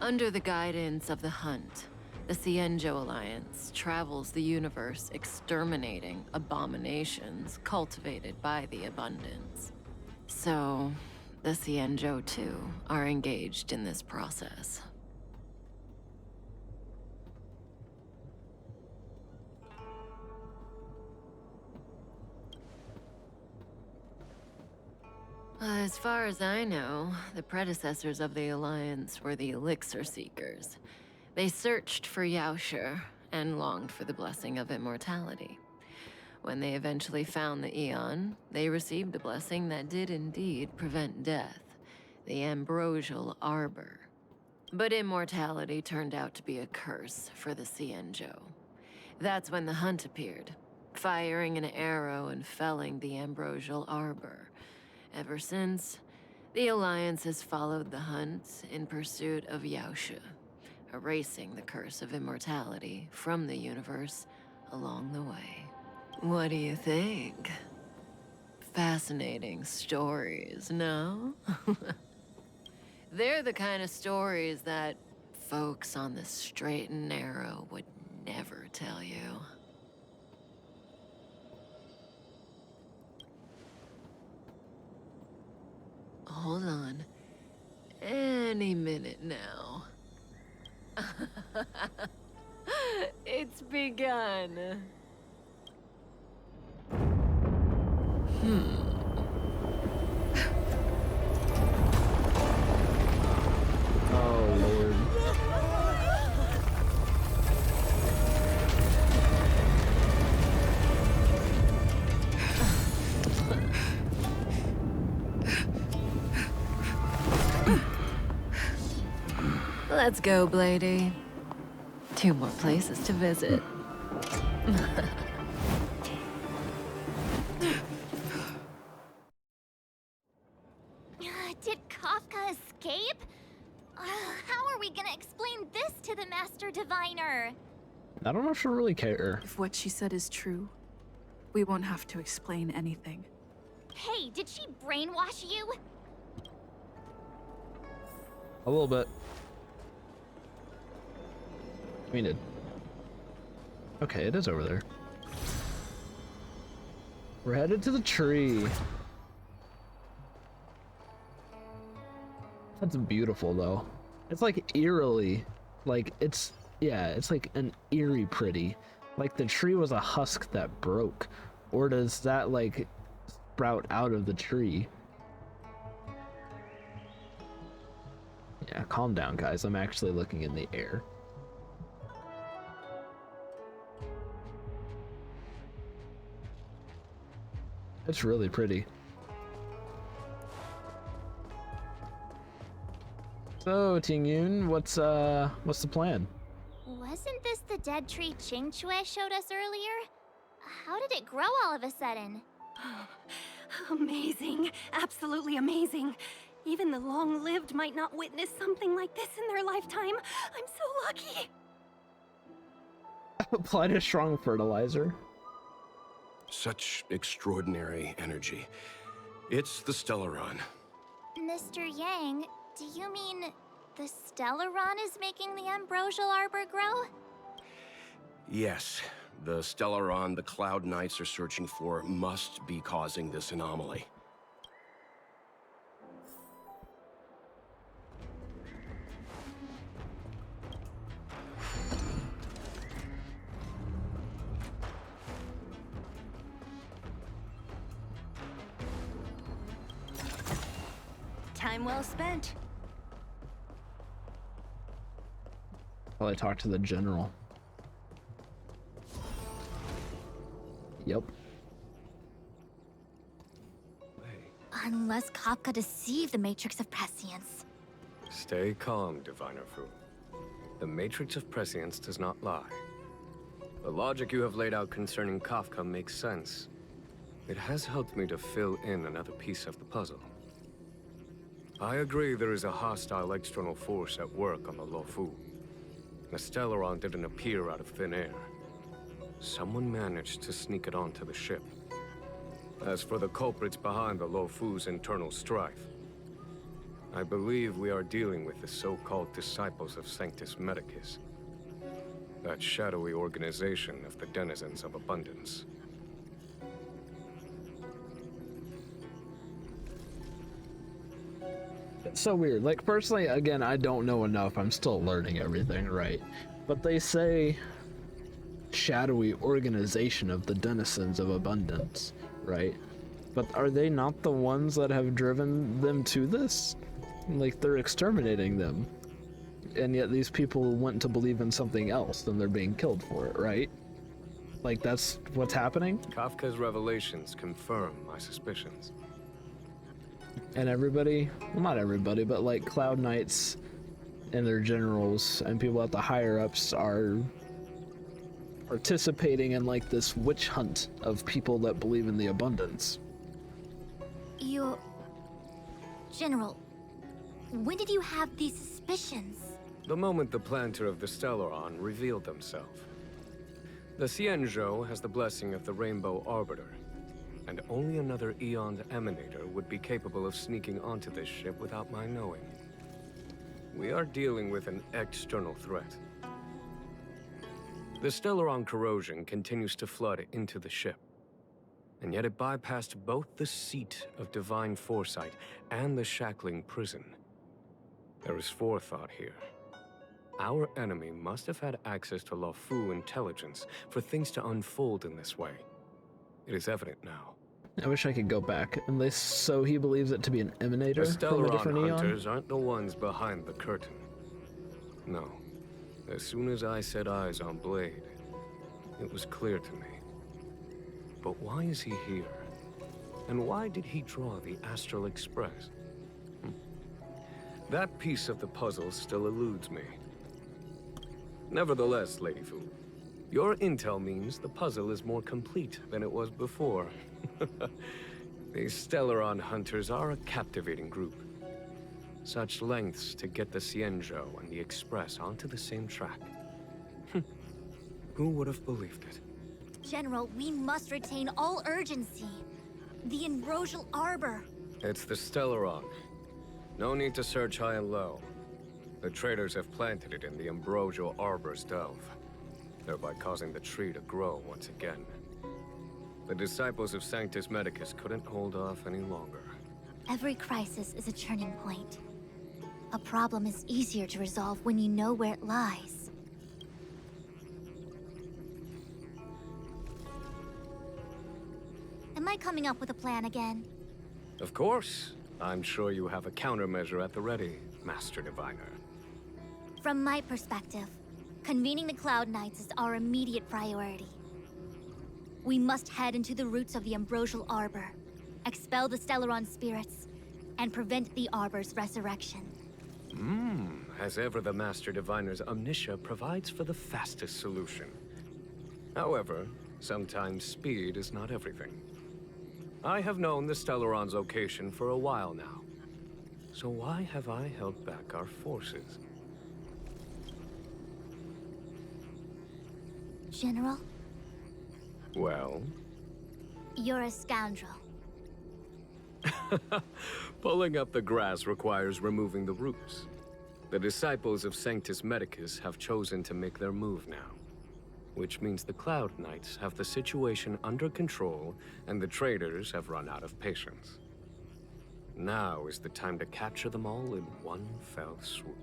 Speaker 7: Under the guidance of the Hunt, the Cienjo Alliance travels the universe exterminating abominations cultivated by the Abundance. So, the Cienjo, too, are engaged in this process. As far as I know, the predecessors of the Alliance were the Elixir Seekers. They searched for Yaoshi and longed for the blessing of immortality. When they eventually found the Aeon, they received a blessing that did indeed prevent death, the Ambrosial Arbor. But immortality turned out to be a curse for the Cienjo. That's when the Hunt appeared, firing an arrow and felling the Ambrosial Arbor. Ever since, the Alliance has followed the Hunt in pursuit of Yaoshi, erasing the curse of immortality from the universe along the way. What do you think? Fascinating stories, no? They're the kind of stories that folks on the straight and narrow would never tell you. Hold on. Any minute now. It's begun.
Speaker 1: Oh, Lord.
Speaker 7: Let's go, Blady. 2 more places to visit.
Speaker 3: Did Kafka escape? How are we gonna explain this to the Master Diviner?
Speaker 1: I don't know if she'll really care.
Speaker 14: If what she said is true, we won't have to explain anything.
Speaker 3: Hey, did she brainwash you?
Speaker 1: A little bit. I mean, it... Okay, it is over there. We're headed to the tree. That's beautiful, though. It's like eerily, like it's, yeah, it's like an eerie pretty. Like the tree was a husk that broke. Or does that like sprout out of the tree? Yeah, calm down, guys. I'm actually looking in the air. It's really pretty. So, Tingyun, what's the plan?
Speaker 3: Wasn't this the dead tree Qingque showed us earlier? How did it grow all of a sudden?
Speaker 5: Amazing. Absolutely amazing. Even the long-lived might not witness something like this in their lifetime. I'm so lucky.
Speaker 1: Applied a strong fertilizer.
Speaker 8: Such extraordinary energy. It's the Stellaron.
Speaker 3: Mr. Yang, do you mean the Stellaron is making the Ambrosial Arbor grow?
Speaker 8: Yes, the Stellaron the Cloud Knights are searching for must be causing this anomaly.
Speaker 5: Time well spent.
Speaker 1: While I talk to the general. Yep.
Speaker 2: Unless Kafka deceived the Matrix of Prescience.
Speaker 15: Stay calm, Diviner Fu. The Matrix of Prescience does not lie. The logic you have laid out concerning Kafka makes sense. It has helped me to fill in another piece of the puzzle. I agree there is a hostile external force at work on the Luofu. The Stellaron didn't appear out of thin air. Someone managed to sneak it onto the ship. As for the culprits behind the Luofu's internal strife, I believe we are dealing with the so-called disciples of Sanctus Medicus. That shadowy organization of the denizens of abundance.
Speaker 1: It's so weird. Like, personally, again, I don't know enough. I'm still learning everything, right? But they say shadowy organization of the denizens of abundance, right? But are they not the ones that have driven them to this? Like, they're exterminating them. And yet these people want to believe in something else, and they're being killed for it, right? Like, that's what's happening?
Speaker 15: Kafka's revelations confirm my suspicions.
Speaker 1: And everybody, well, not everybody, but like Cloud Knights and their generals and people at the higher ups are participating in like this witch hunt of people that believe in the abundance.
Speaker 2: You... General, when did you have these suspicions?
Speaker 15: The moment the planter of the Stellaron revealed themselves. The Xianzhou has the blessing of the Rainbow Arbiter, and only another Aeon's emanator would be capable of sneaking onto this ship without my knowing. We are dealing with an external threat. The Stellaron corrosion continues to flood into the ship, and yet it bypassed both the seat of divine foresight and the shackling prison. There is forethought here. Our enemy must have had access to Luofu intelligence for things to unfold in this way. It is evident now.
Speaker 1: I wish I could go back. And they, so he believes it to be an emanator from a different
Speaker 15: Stellaron
Speaker 1: Aeon?
Speaker 15: hunters aren't the ones behind the curtain. No. As soon as I set eyes on Blade, it was clear to me. But why is he here? And why did he draw the Astral Express? That piece of the puzzle still eludes me. Nevertheless, Lady Fu, your intel means the puzzle is more complete than it was before. These Stellaron hunters are a captivating group. Such lengths to get the Xianzhou and the Express onto the same track. Who would have believed it?
Speaker 2: General, we must retain all urgency. The Ambrosial Arbor.
Speaker 15: It's the Stellaron. No need to search high and low. The traders have planted it in the Ambrosial Arbor's delve, thereby causing the tree to grow once again. The disciples of Sanctus Medicus couldn't hold off any longer.
Speaker 2: Every crisis is a turning point. A problem is easier to resolve when you know where it lies. Am I coming up with a plan again?
Speaker 15: Of course. I'm sure you have a countermeasure at the ready, Master Diviner.
Speaker 2: From my perspective, convening the Cloud Knights is our immediate priority. We must head into the roots of the Ambrosial Arbor, expel the Stellaron spirits, and prevent the Arbor's resurrection.
Speaker 15: As ever, the Master Diviner's omniscia provides for the fastest solution. However, sometimes speed is not everything. I have known the Stellaron's location for a while now. So why have I held back our forces?
Speaker 2: General?
Speaker 15: Well?
Speaker 2: You're a scoundrel.
Speaker 15: Pulling up the grass requires removing the roots. The disciples of Sanctus Medicus have chosen to make their move now, which means the Cloud Knights have the situation under control and the traders have run out of patience. Now is the time to capture them all in one fell swoop.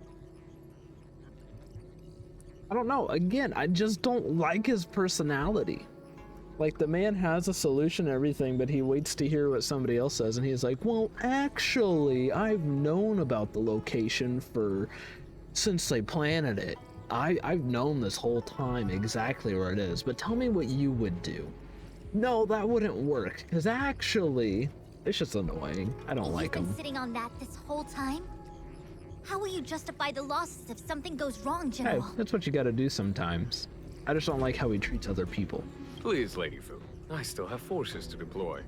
Speaker 1: I don't know. Again, I just don't like his personality. Like, the man has a solution and everything, but he waits to hear what somebody else says, and he's like, well, actually, I've known about the location since they planted it. I've known this whole time exactly where it is, but tell me what you would do. No, that wouldn't work, because actually, it's just annoying. I don't like them.
Speaker 2: You've been sitting on that this whole time? How will you justify the losses if something goes wrong, General?
Speaker 1: Hey, that's what you gotta do sometimes. I just don't like how he treats other people.
Speaker 15: Please, Lady Fu. I still have forces to deploy.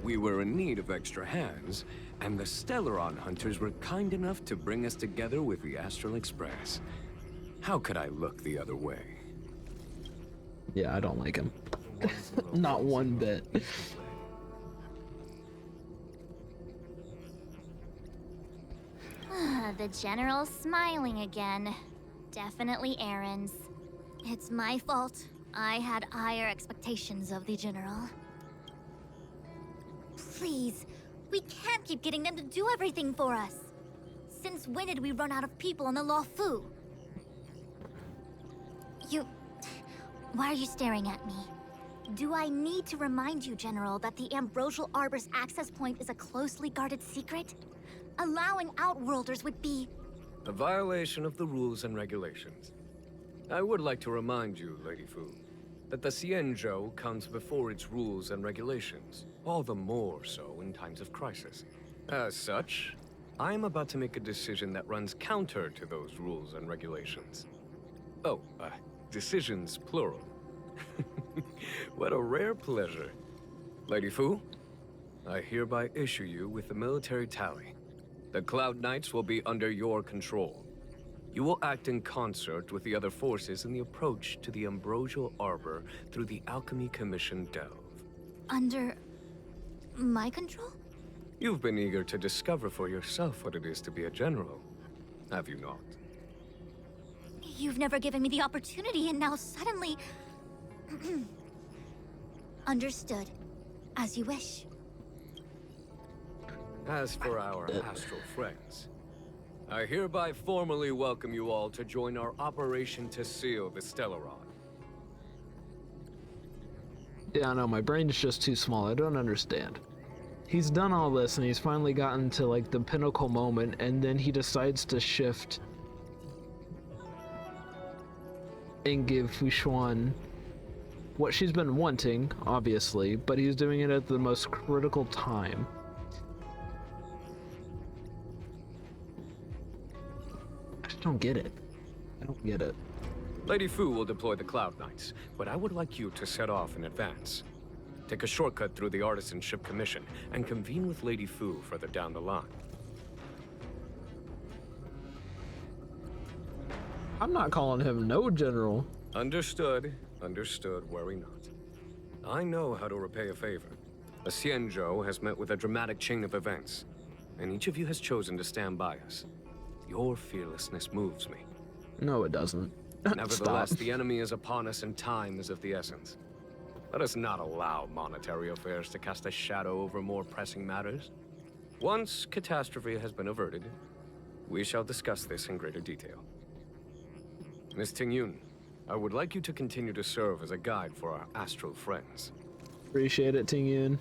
Speaker 15: We were in need of extra hands, and the Stellaron hunters were kind enough to bring us together with the Astral Express. How could I look the other way?
Speaker 1: Yeah, I don't like him. Not one bit.
Speaker 3: The General's smiling again. Definitely Aaron's.
Speaker 2: It's my fault. I had higher expectations of the General. Please, we can't keep getting them to do everything for us. Since when did we run out of people on the Law Fu? Why are you staring at me? Do I need to remind you, General, that the Ambrosial Arbor's access point is a closely guarded secret? Allowing Outworlders would be...
Speaker 15: A violation of the rules and regulations. I would like to remind you, Lady Fu, that the Xianzhou comes before its rules and regulations, all the more so in times of crisis. As such, I am about to make a decision that runs counter to those rules and regulations. Oh, decisions plural. What a rare pleasure. Lady Fu, I hereby issue you with the military tally. The Cloud Knights will be under your control. You will act in concert with the other forces in the approach to the Ambrosial Arbor through the Alchemy Commission Delve.
Speaker 2: Under... my control?
Speaker 15: You've been eager to discover for yourself what it is to be a general, have you not?
Speaker 2: You've never given me the opportunity, and now suddenly... Understood. As you wish.
Speaker 15: As for our astral friends, I hereby formally welcome you all to join our operation to seal the Stellaron.
Speaker 1: Yeah, no, my brain is just too small. I don't understand. He's done all this, and he's finally gotten to, like, the pinnacle moment, and then he decides to shift and give Fushuan what she's been wanting, obviously, but he's doing it at the most critical time. I just don't get it. I don't get it.
Speaker 15: Lady Fu will deploy the Cloud Knights, but I would like you to set off in advance. Take a shortcut through the Artisanship Commission and convene with Lady Fu further down the line.
Speaker 1: I'm not calling him no general.
Speaker 15: Understood. Understood. Worry not. I know how to repay a favor. The Xianzhou has met with a dramatic chain of events, and each of you has chosen to stand by us. Your fearlessness moves me.
Speaker 1: No, it doesn't.
Speaker 15: Nevertheless, the enemy is upon us and time is of the essence. Let us not allow monetary affairs to cast a shadow over more pressing matters. Once catastrophe has been averted, we shall discuss this in greater detail. Miss Tingyun, I would like you to continue to serve as a guide for our astral friends.
Speaker 1: Appreciate it, Tingyun.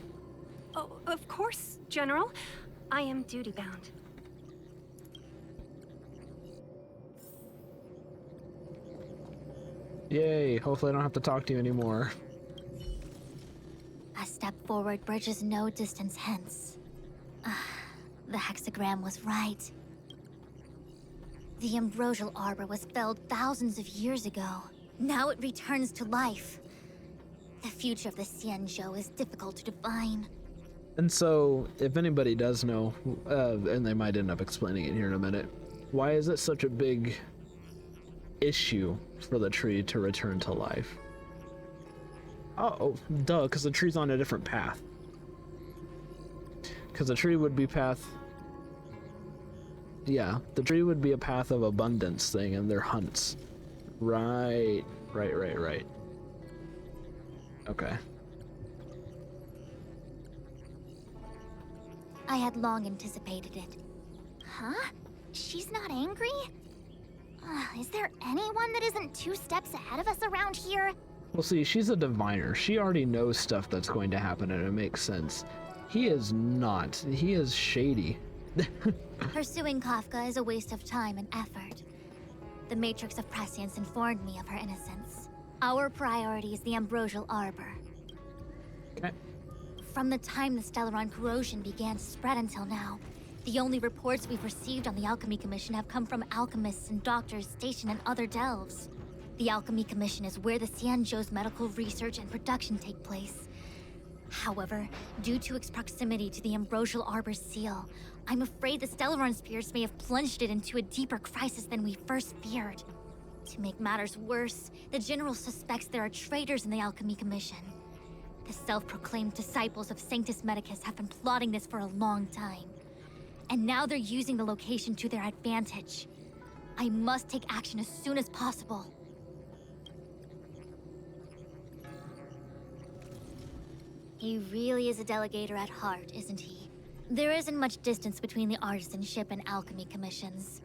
Speaker 5: Oh, of course, General. I am duty-bound.
Speaker 1: Yay, hopefully I don't have to talk to you anymore.
Speaker 2: A step forward bridges no distance hence. The hexagram was right. The Ambrosial Arbor was felled thousands of years ago. Now it returns to life. The future of the Xianzhou is difficult to define.
Speaker 1: And so, if anybody does know, and they might end up explaining it here in a minute, why is it such a big issue for the tree to return to life? Oh, duh, because the tree's on a different path. Because the tree would be path... Yeah, the tree would be a path of abundance thing and their hunts. Right. Okay.
Speaker 2: I had long anticipated it.
Speaker 3: Huh? She's not angry? Is there anyone that isn't 2 steps ahead of us around here?
Speaker 1: Well, see, she's a diviner. She already knows stuff that's going to happen, and it makes sense. He is not. He is shady.
Speaker 2: Pursuing Kafka is a waste of time and effort. The Matrix of Prescience informed me of her innocence. Our priority is the Ambrosial Arbor.
Speaker 1: Okay.
Speaker 2: From the time the Stellaron corrosion began to spread until now, the only reports we've received on the Alchemy Commission have come from alchemists and doctors stationed in other delves. The Alchemy Commission is where the Xianzhou's medical research and production take place. However, due to its proximity to the Ambrosial Arbor's seal, I'm afraid the Stellaron spheres may have plunged it into a deeper crisis than we first feared. To make matters worse, the General suspects there are traitors in the Alchemy Commission. The self-proclaimed disciples of Sanctus Medicus have been plotting this for a long time. And now they're using the location to their advantage. I must take action as soon as possible. He really is a delegator at heart, isn't he? There isn't much distance between the artisanship and alchemy commissions.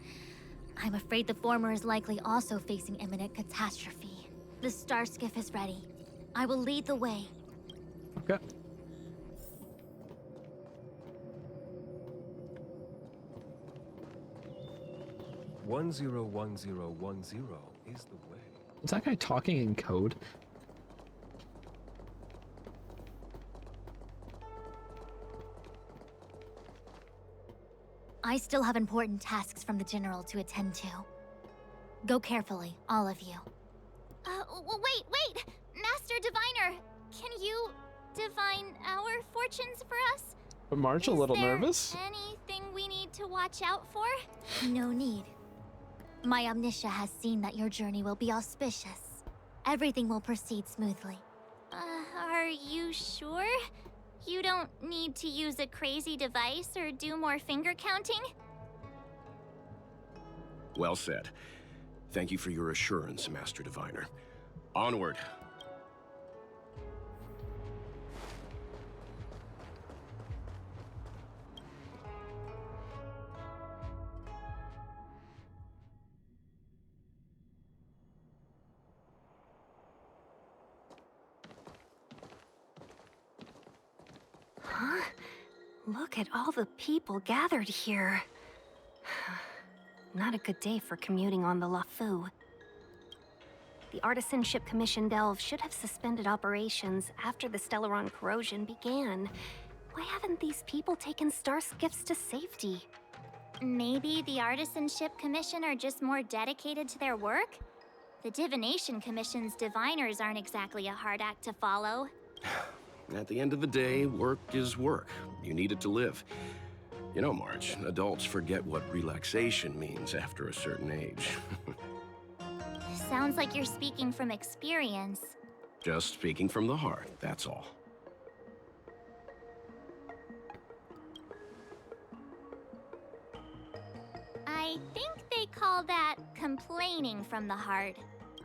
Speaker 2: I'm afraid the former is likely also facing imminent catastrophe. The star skiff is ready. I will lead the way.
Speaker 1: Okay.
Speaker 15: One zero is the way.
Speaker 1: Is that guy talking in code?
Speaker 2: I still have important tasks from the General to attend to. Go carefully, all of you.
Speaker 3: Wait! Master Diviner, can you divine our fortunes for us?
Speaker 1: But March a little nervous?
Speaker 3: Anything we need to watch out for?
Speaker 2: No need. My Omniscia has seen that your journey will be auspicious. Everything will proceed smoothly.
Speaker 3: Are you sure? You don't need to use a crazy device or do more finger counting?
Speaker 8: Well said. Thank you for your assurance, Master Diviner. Onward.
Speaker 5: Huh? Look at all the people gathered here. Not a good day for commuting on the LaFu. The Artisanship Commission delve should have suspended operations after the Stellaron corrosion began. Why haven't these people taken star skiffs to safety?
Speaker 3: Maybe the Artisanship Commission are just more dedicated to their work? The Divination Commission's diviners aren't exactly a hard act to follow.
Speaker 8: At the end of the day, work is work. You need it to live. You know, March, adults forget what relaxation means after a certain age.
Speaker 3: Sounds like you're speaking from experience.
Speaker 8: Just speaking from the heart, that's all.
Speaker 3: I think they call that complaining from the heart.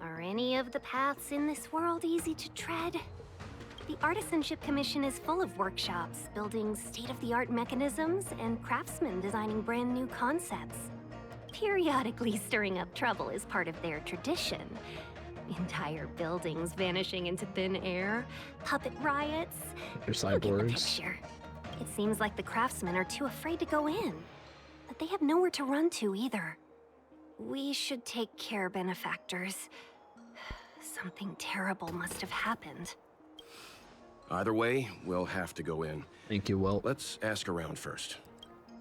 Speaker 5: Are any of the paths in this world easy to tread? The Artisanship Commission is full of workshops, building state-of-the-art mechanisms, and craftsmen designing brand new concepts. Periodically stirring up trouble is part of their tradition. Entire buildings vanishing into thin air, puppet riots.
Speaker 1: They're
Speaker 5: You get the
Speaker 1: cyborgs.
Speaker 5: picture. It seems like the craftsmen are too afraid to go in, but they have nowhere to run to either. We should take care, benefactors. Something terrible must have happened.
Speaker 8: Either way, we'll have to go in.
Speaker 1: Thank you, Will.
Speaker 8: Let's ask around first.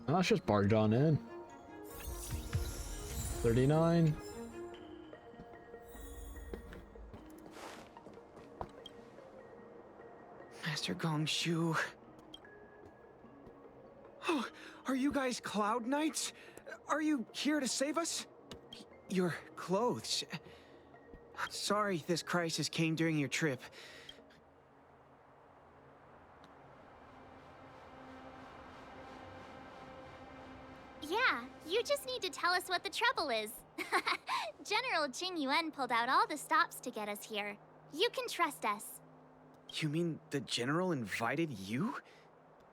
Speaker 1: Let's just barge on in. 39.
Speaker 12: Master Gongshu. Oh, are you guys Cloud Knights? Are you here to save us? Your clothes. Sorry this crisis came during your trip.
Speaker 3: Yeah, you just need to tell us what the trouble is. General Jing Yuan pulled out all the stops to get us here. You can trust us.
Speaker 12: You mean the General invited you?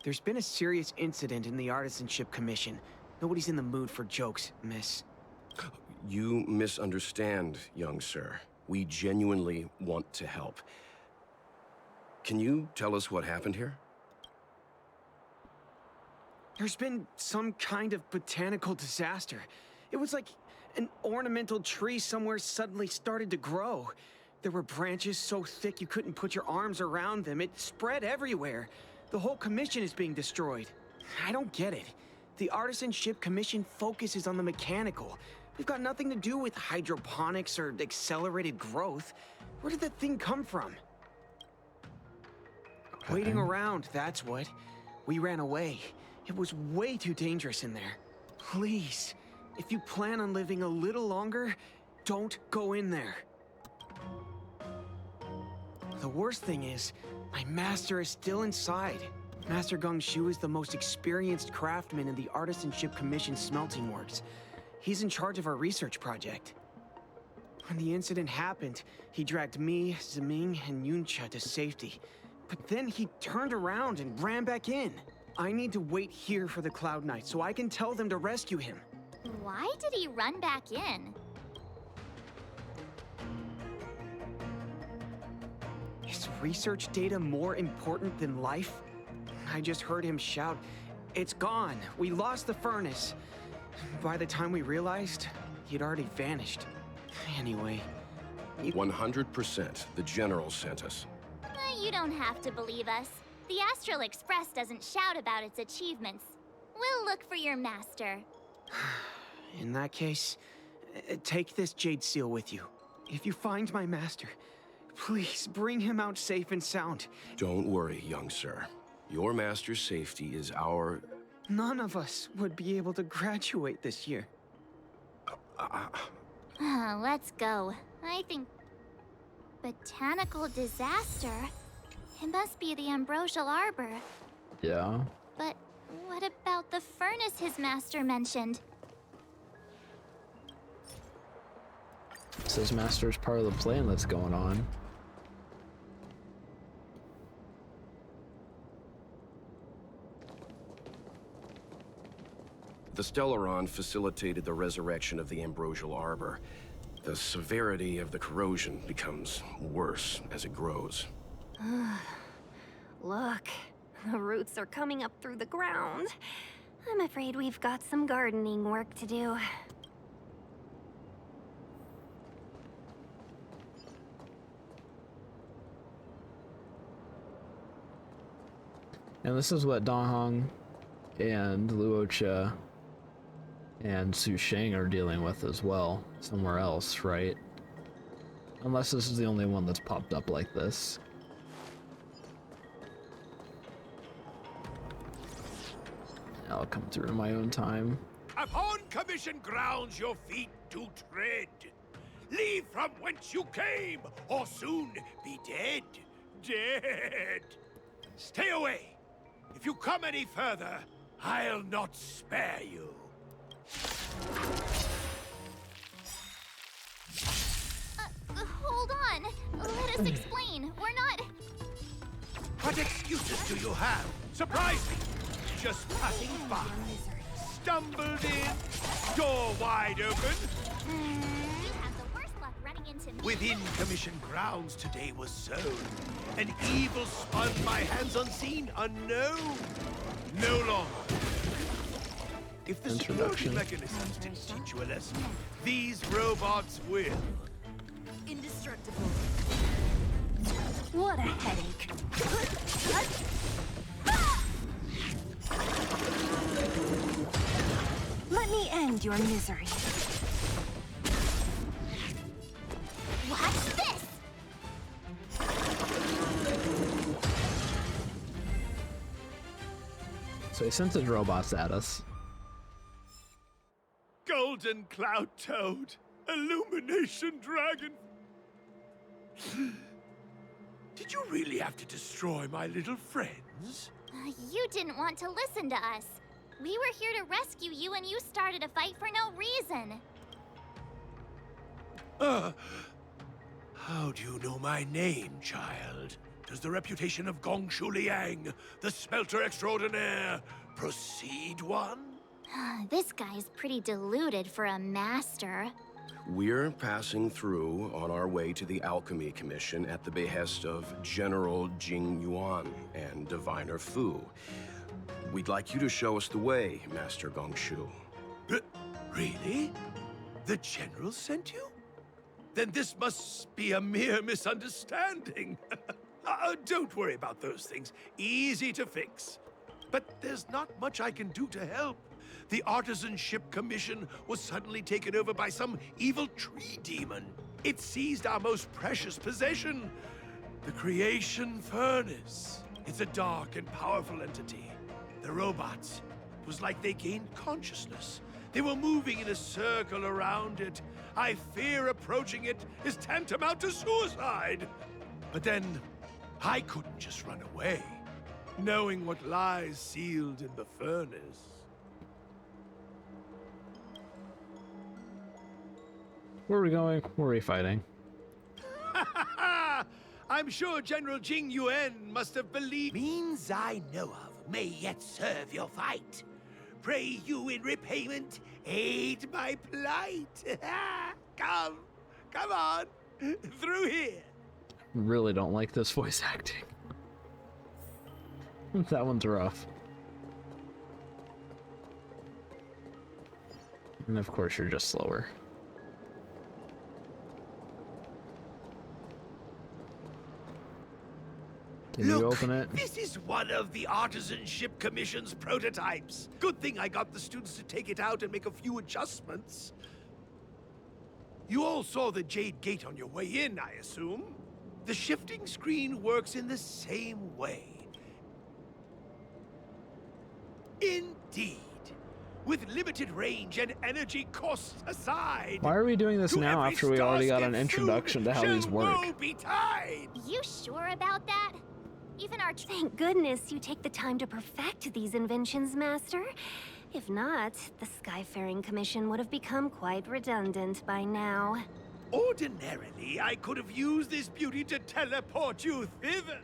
Speaker 12: There's been a serious incident in the Artisanship Commission. Nobody's in the mood for jokes, miss.
Speaker 8: You misunderstand, young sir. We genuinely want to help. Can you tell us what happened here?
Speaker 12: There's been some kind of botanical disaster. It was like an ornamental tree somewhere suddenly started to grow. There were branches so thick you couldn't put your arms around them. It spread everywhere. The whole commission is being destroyed. I don't get it. The Artisanship Commission focuses on the mechanical. We've got nothing to do with hydroponics or accelerated growth. Where did that thing come from? Waiting around, that's what. We ran away. It was way too dangerous in there. Please, if you plan on living a little longer, don't go in there. The worst thing is, my master is still inside. Master Gongshu is the most experienced craftsman in the Artisanship Commission smelting works. He's in charge of our research project. When the incident happened, he dragged me, Zeming, and Yuncha to safety. But then he turned around and ran back in. I need to wait here for the Cloud Knight so I can tell them to rescue him.
Speaker 3: Why did he run back in?
Speaker 12: Is research data more important than life? I just heard him shout, "It's gone! We lost the furnace!" By the time we realized, he'd already vanished. Anyway...
Speaker 8: 100%. The General sent us.
Speaker 3: You don't have to believe us. The Astral Express doesn't shout about its achievements. We'll look for your master.
Speaker 12: In that case, take this jade seal with you. If you find my master, please bring him out safe and sound.
Speaker 8: Don't worry, young sir. Your master's safety is our...
Speaker 12: None of us would be able to graduate this year.
Speaker 3: Let's go. I think... Botanical disaster? It must be the Ambrosial Arbor.
Speaker 1: Yeah.
Speaker 3: But what about the furnace his master mentioned?
Speaker 1: Says master's part of the plan that's going on.
Speaker 8: The Stellaron facilitated the resurrection of the Ambrosial Arbor. The severity of the corrosion becomes worse as it grows.
Speaker 5: Look, the roots are coming up through the ground. I'm afraid we've got some gardening work to do.
Speaker 1: And this is what Dahong and Luocha and Su Sheng are dealing with as well, somewhere else, right? Unless this is the only one that's popped up like this. I'll come through in my own time.
Speaker 4: Upon commission grounds your feet do tread. Leave from whence you came, or soon be dead. Dead. Stay away. If you come any further, I'll not spare you.
Speaker 3: Hold on. Let us explain. We're not...
Speaker 4: What excuses do you have? Surprise me. Just passing by. Stumbled in. Door wide open.
Speaker 3: You have the worst luck running into me.
Speaker 4: Within commission grounds today was sown. An evil spun by hands unseen, unknown. No longer. If the security mechanisms didn't teach you a lesson, these robots will.
Speaker 6: Indestructible.
Speaker 5: What a headache. Let me end your misery.
Speaker 3: Watch this!
Speaker 1: So he sent his robots at us.
Speaker 4: Golden Cloud Toad, Illumination Dragon. Did you really have to destroy my little friends?
Speaker 3: You didn't want to listen to us. We were here to rescue you and you started a fight for no reason.
Speaker 4: How do you know my name, child? Does the reputation of Gongshu Liang, the smelter extraordinaire, precede one?
Speaker 3: This guy's pretty deluded for a master.
Speaker 8: We're passing through on our way to the Alchemy Commission at the behest of General Jing Yuan and Diviner Fu. We'd like you to show us the way, Master Gongshu.
Speaker 4: Really? The General sent you? Then this must be a mere misunderstanding. Don't worry about those things. Easy to fix. But there's not much I can do to help. The Artisanship Commission was suddenly taken over by some evil tree demon. It seized our most precious possession, the Creation Furnace. It's a dark and powerful entity. The robots, it was like they gained consciousness. They were moving in a circle around it. I fear approaching it is tantamount to suicide. But then, I couldn't just run away, knowing what lies sealed in the furnace.
Speaker 1: Where are we going? Where are we fighting?
Speaker 4: I'm sure General Jing Yuan must have believed. Means I know of may yet serve your fight. Pray you in repayment aid my plight. Come on, through here.
Speaker 1: Really don't like this voice acting. That one's rough. And of course you're just slower. Can you open it?
Speaker 4: This is one of the Artisanship Commission's prototypes. Good thing I got the students to take it out and make a few adjustments. You all saw the Jade Gate on your way in, I assume? The shifting screen works in the same way. Indeed. With limited range and energy costs aside.
Speaker 1: Why are we doing this now after we already got an introduction to how these work?
Speaker 3: You sure about that? Even our
Speaker 5: Thank goodness you take the time to perfect these inventions, Master. If not, the Skyfaring Commission would have become quite redundant by now.
Speaker 4: Ordinarily, I could have used this beauty to teleport you thither.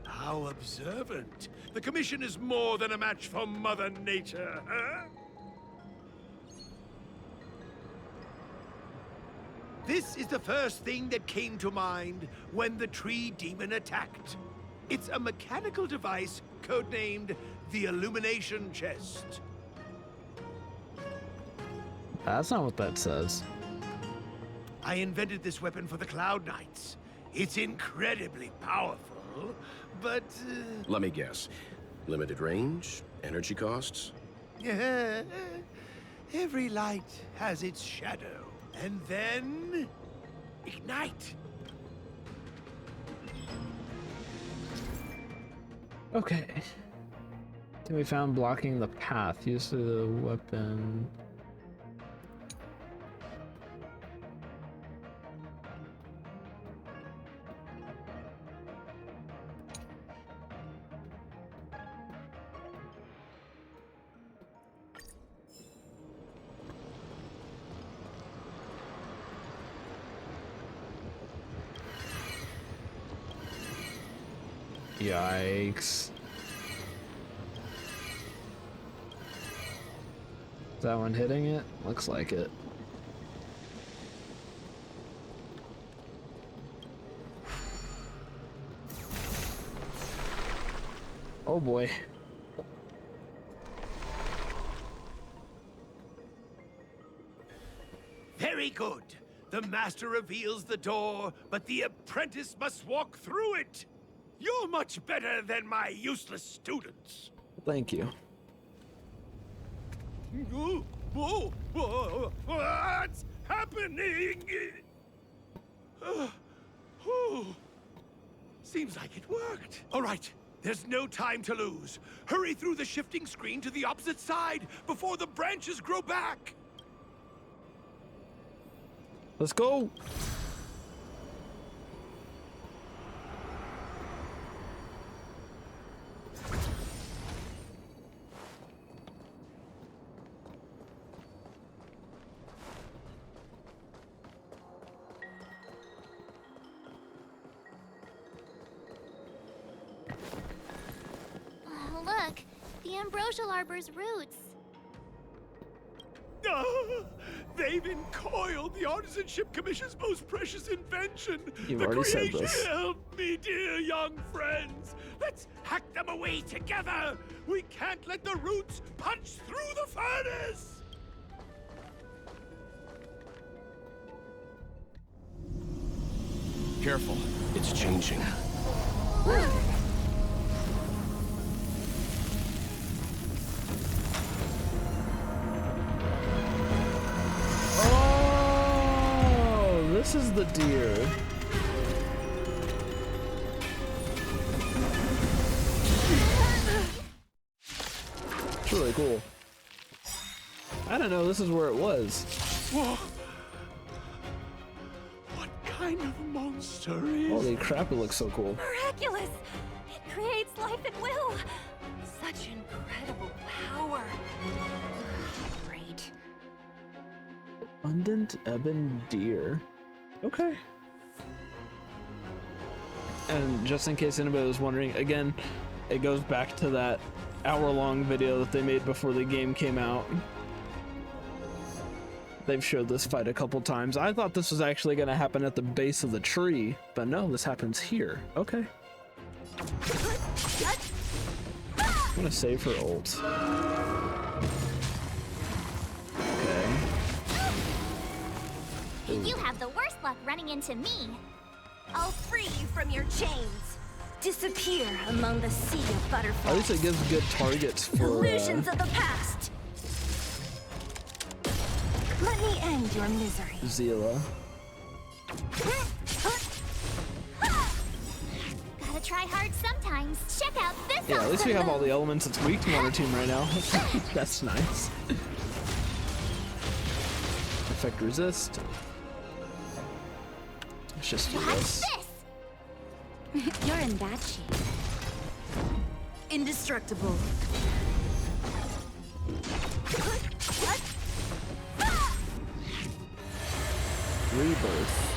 Speaker 4: How observant. The Commission is more than a match for Mother Nature, huh? This is the first thing that came to mind when the tree demon attacked. It's a mechanical device codenamed the Illumination Chest.
Speaker 1: That's not what that says.
Speaker 4: I invented this weapon for the Cloud Knights. It's incredibly powerful, but...
Speaker 8: Let me guess. Limited range? Energy costs?
Speaker 4: Every light has its shadow. And then... ignite!
Speaker 1: Okay. Then we found blocking the path. Use the weapon. Yikes. Is that one hitting it? Looks like it. Oh boy.
Speaker 4: Very good. The master reveals the door, but the apprentice must walk through it. You're much better than my useless students.
Speaker 1: Thank you.
Speaker 4: What's happening? Seems like it worked. All right, there's no time to lose. Hurry through the shifting screen to the opposite side before the branches grow back.
Speaker 1: Let's go.
Speaker 3: Look, the ambrosial arbor's roots.
Speaker 4: They've encoiled the Artisanship Commission's most precious invention.
Speaker 1: You've
Speaker 4: the
Speaker 1: already said
Speaker 4: creation.
Speaker 1: this.
Speaker 4: Help me, dear young friends. Let's hack them away together. We can't let the roots punch through the furnace.
Speaker 8: Careful, it's changing.
Speaker 1: Oh, this is the deer. It's really cool. I don't know, this is where it was.
Speaker 4: Whoa. What kind of monster is...
Speaker 1: Holy crap, it looks so cool.
Speaker 13: Miraculous! It creates life at will! Such incredible power! Great.
Speaker 1: Abundant Ebon Deer. Okay. And just in case anybody was wondering, again, it goes back to that hour-long video that they made before the game came out. They've showed this fight a couple times. I thought this was actually going to happen at the base of the tree, but no, this happens here. Okay. I'm going to save her ult. Okay.
Speaker 3: You have the worst luck running into me.
Speaker 5: I'll free you from your chains. Disappear among the sea of butterflies.
Speaker 1: At least it gives good targets for
Speaker 5: Illusions of the past. Let me end your misery.
Speaker 1: Zila.
Speaker 3: Gotta try hard sometimes. Check out this.
Speaker 1: Yeah, at least we
Speaker 3: awesome
Speaker 1: have all the
Speaker 3: move.
Speaker 1: elements that's weak to on our team right now. That's nice. Effect resist. Let's just do this.
Speaker 5: You're in bad shape.
Speaker 6: Indestructible.
Speaker 1: Rebirth.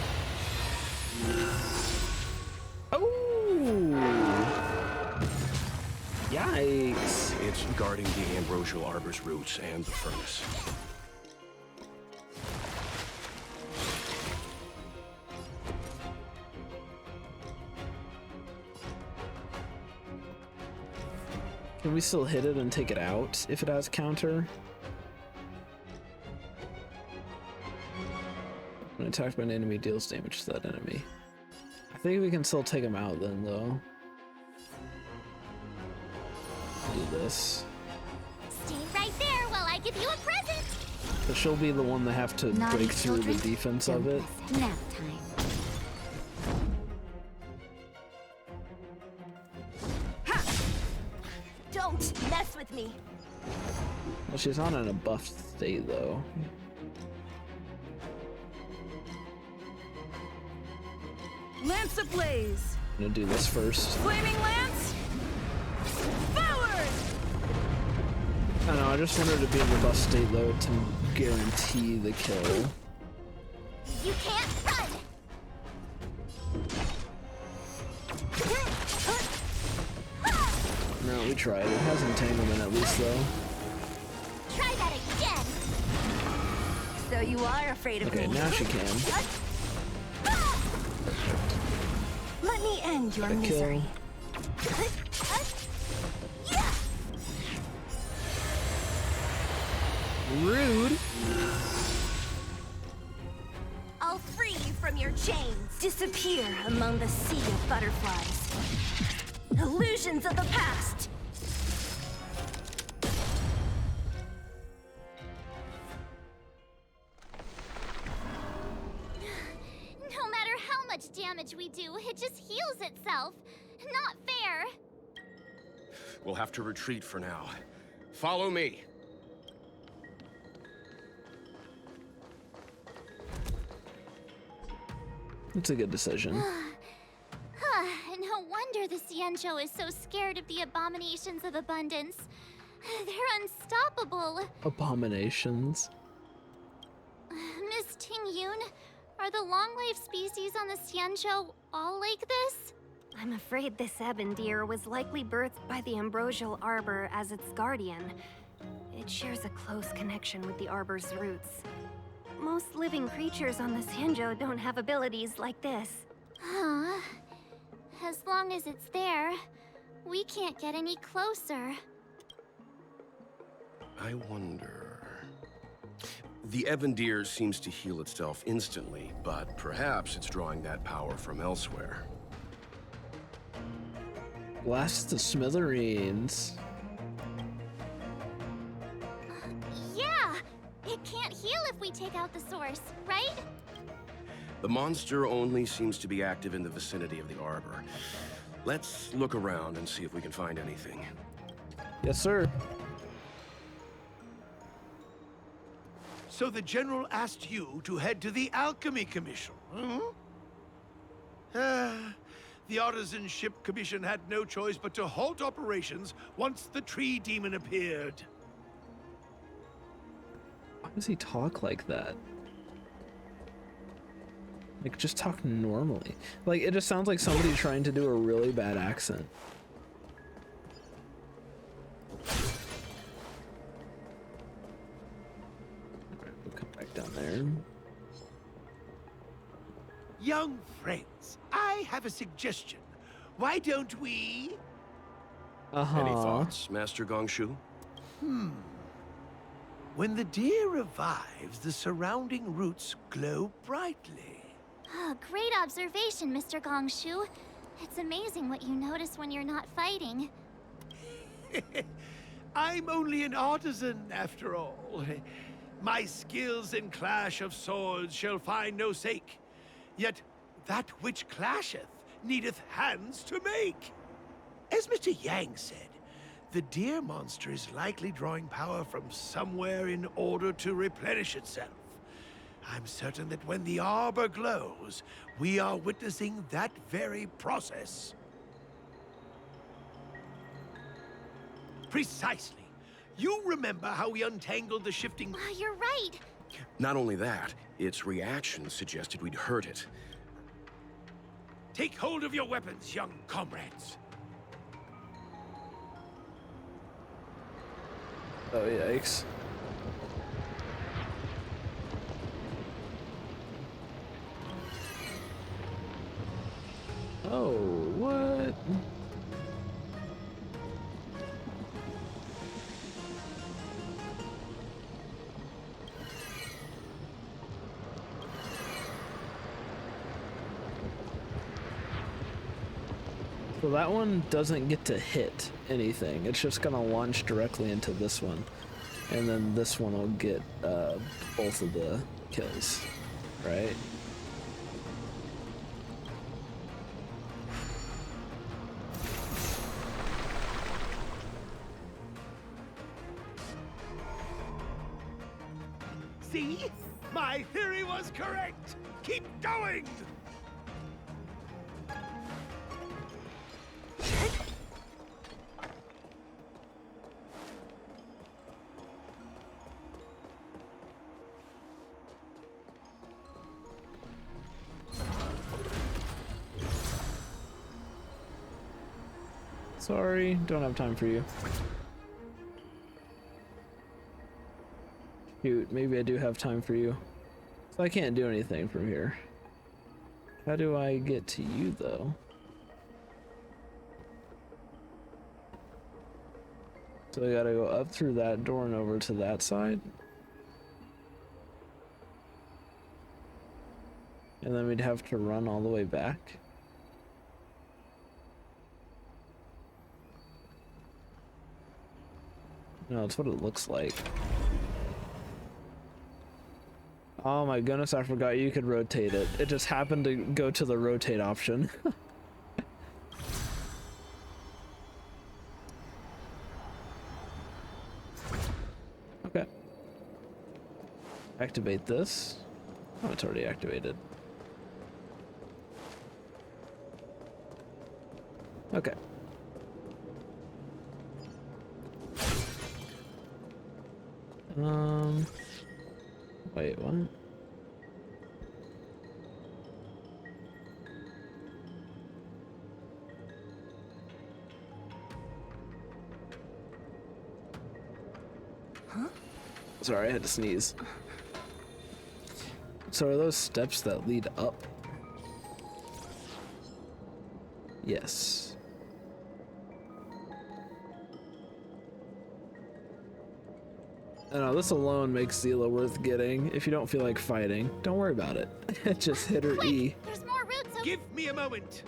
Speaker 1: Oh! Yikes.
Speaker 8: It's guarding the ambrosial arbor's roots and the furnace.
Speaker 1: Can we still hit it and take it out if it has counter? When attacked by an enemy, deals damage to that enemy. I think we can still take him out then, though. Do this.
Speaker 3: Stay right there while I give you a present.
Speaker 1: But she'll be the one that have to
Speaker 5: Naughty
Speaker 1: break through the
Speaker 5: children.
Speaker 1: defense of it.
Speaker 5: Nap time. Ha! Don't mess with me.
Speaker 1: Well, she's not in a buff state, though.
Speaker 6: Lance ablaze.
Speaker 1: I'm gonna do this first.
Speaker 6: Flaming lance. Forward.
Speaker 1: I don't know, I just want her to be in the buff state, though, to guarantee the kill.
Speaker 3: You can't run.
Speaker 1: No, we tried. It has entanglement at least, though.
Speaker 3: Try that again.
Speaker 5: So you are afraid of
Speaker 1: Okay,
Speaker 5: me.
Speaker 1: now she can.
Speaker 5: Let me end your
Speaker 1: Got a
Speaker 5: misery.
Speaker 1: Rude.
Speaker 5: I'll free you from your chains. Disappear among the sea of butterflies. Illusions of the past.
Speaker 3: No matter how much damage we do, it just heals itself. Not fair.
Speaker 8: We'll have to retreat for now. Follow me.
Speaker 1: It's a good decision.
Speaker 3: No wonder the Xianzhou is so scared of the abominations of abundance. They're unstoppable.
Speaker 1: Abominations.
Speaker 3: Miss Tingyun, are the long-life species on the Xianzhou all like this?
Speaker 5: I'm afraid this Ebon Deer was likely birthed by the ambrosial arbor as its guardian. It shares a close connection with the arbor's roots. Most living creatures on the Sanjo don't have abilities like this.
Speaker 3: Huh. As long as it's there, we can't get any closer.
Speaker 8: I wonder... The Ebon Deer seems to heal itself instantly, but perhaps it's drawing that power from elsewhere.
Speaker 1: Blast the smithereens.
Speaker 3: Yeah! It can't heal if we take out the source, right?
Speaker 8: The monster only seems to be active in the vicinity of the arbor. Let's look around and see if we can find anything.
Speaker 1: Yes, sir.
Speaker 4: So the General asked you to head to the Alchemy Commission, hmm? The Artisanship Commission had no choice but to halt operations once the tree demon appeared.
Speaker 1: Why does he talk like that? Like, just talk normally. Like, it just sounds like somebody trying to do a really bad accent. Alright, we'll come back down there.
Speaker 4: Young friends, I have a suggestion. Why don't we...
Speaker 8: Any thoughts, Master Gongshu?
Speaker 4: When the deer revives, the surrounding roots glow brightly.
Speaker 3: Oh, great observation, Mr. Gongshu. It's amazing what you notice when you're not fighting.
Speaker 4: I'm only an artisan, after all. My skills in clash of swords shall find no sake. Yet that which clasheth needeth hands to make. As Mr. Yang said, the deer monster is likely drawing power from somewhere in order to replenish itself. I'm certain that when the arbor glows, we are witnessing that very process. Precisely. You remember how we untangled the shifting...
Speaker 3: You're right.
Speaker 8: Not only that, its reaction suggested we'd hurt it.
Speaker 4: Take hold of your weapons, young comrades.
Speaker 1: Oh, yikes. Oh, what? So that one doesn't get to hit anything. It's just gonna launch directly into this one. And then this one will get both of the kills, right?
Speaker 4: See? My theory was correct! Keep going!
Speaker 1: Sorry, don't have time for you. Shoot, maybe I do have time for you. So I can't do anything from here. How do I get to you, though? So I gotta go up through that door and over to that side? And then we'd have to run all the way back? No, that's what it looks like. Oh my goodness, I forgot you could rotate it. It just happened to go to the rotate option. Okay. Activate this. Oh, it's already activated. Okay. Wait, what? Sorry, I had to sneeze. So are those steps that lead up? Yes. I know, this alone makes Zila worth getting. If you don't feel like fighting, don't worry about it. Just hit her E.
Speaker 3: There's more roots.
Speaker 4: Give me a moment.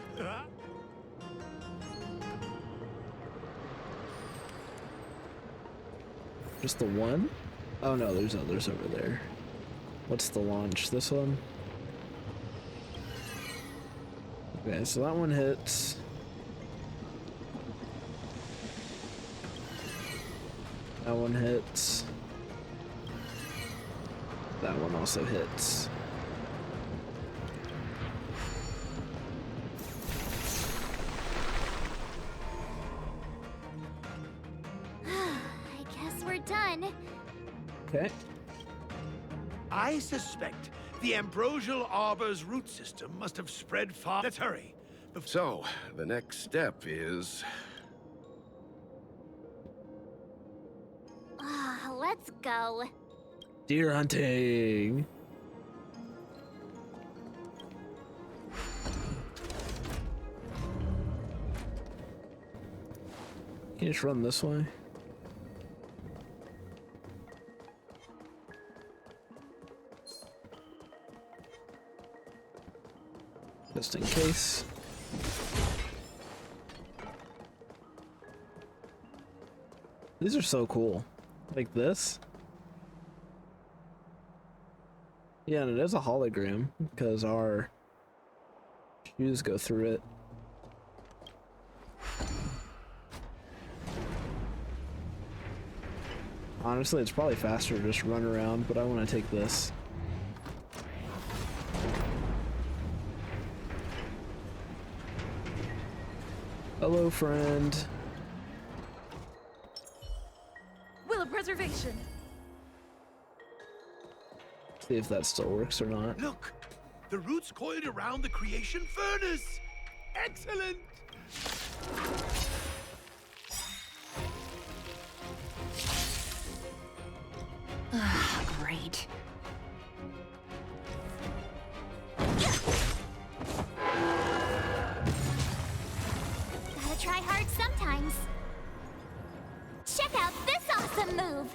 Speaker 1: Just the one? Oh no, there's others over there. What's the launch? This one? Okay, so that one hits. That one hits. That one also hits.
Speaker 3: I guess we're done.
Speaker 1: Okay.
Speaker 4: I suspect the ambrosial arbor's root system must have spread far. Let's hurry.
Speaker 8: So, the next step is...
Speaker 3: Let's go.
Speaker 1: Deer hunting. Can you just run this way? Just in case. These are so cool. Like this. Yeah, and it is a hologram because our shoes go through it. Honestly, it's probably faster to just run around, but I want to take this. Hello, friend.
Speaker 6: Will of preservation.
Speaker 1: See if that still works or not.
Speaker 4: Look, the roots coiled around the creation furnace. Excellent.
Speaker 5: Great.
Speaker 3: Gotta try hard sometimes. Check out this awesome move.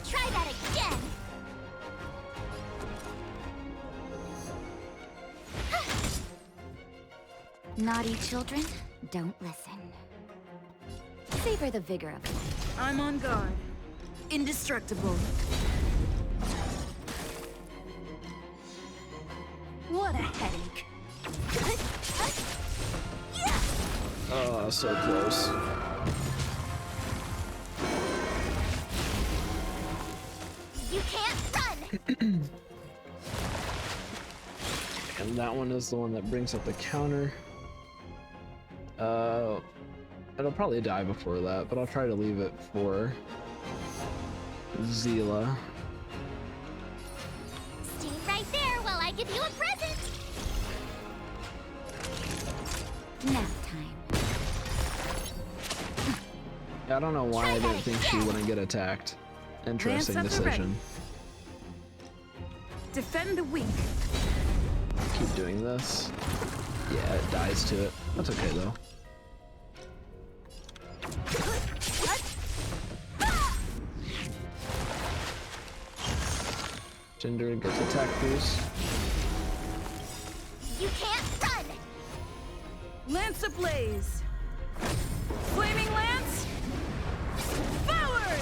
Speaker 3: Try that again.
Speaker 2: Naughty children, don't listen. Savor the vigor of life.
Speaker 6: I'm on guard. Indestructible.
Speaker 5: What a headache.
Speaker 1: Oh, so close.
Speaker 3: You can't run.
Speaker 1: And that one is the one that brings up the counter. It'll probably die before that, but I'll try to leave it for Zila.
Speaker 3: Stay right there while I give you a present.
Speaker 2: Nap time.
Speaker 1: I don't know why I didn't think she wouldn't get attacked. Interesting
Speaker 6: Lance at the
Speaker 1: decision.
Speaker 6: Defend the weak.
Speaker 1: Keep doing this. Yeah, it dies to it. That's okay though. Gender gets attack boost.
Speaker 3: You can't run.
Speaker 6: Lance ablaze. Flaming lance. Forward.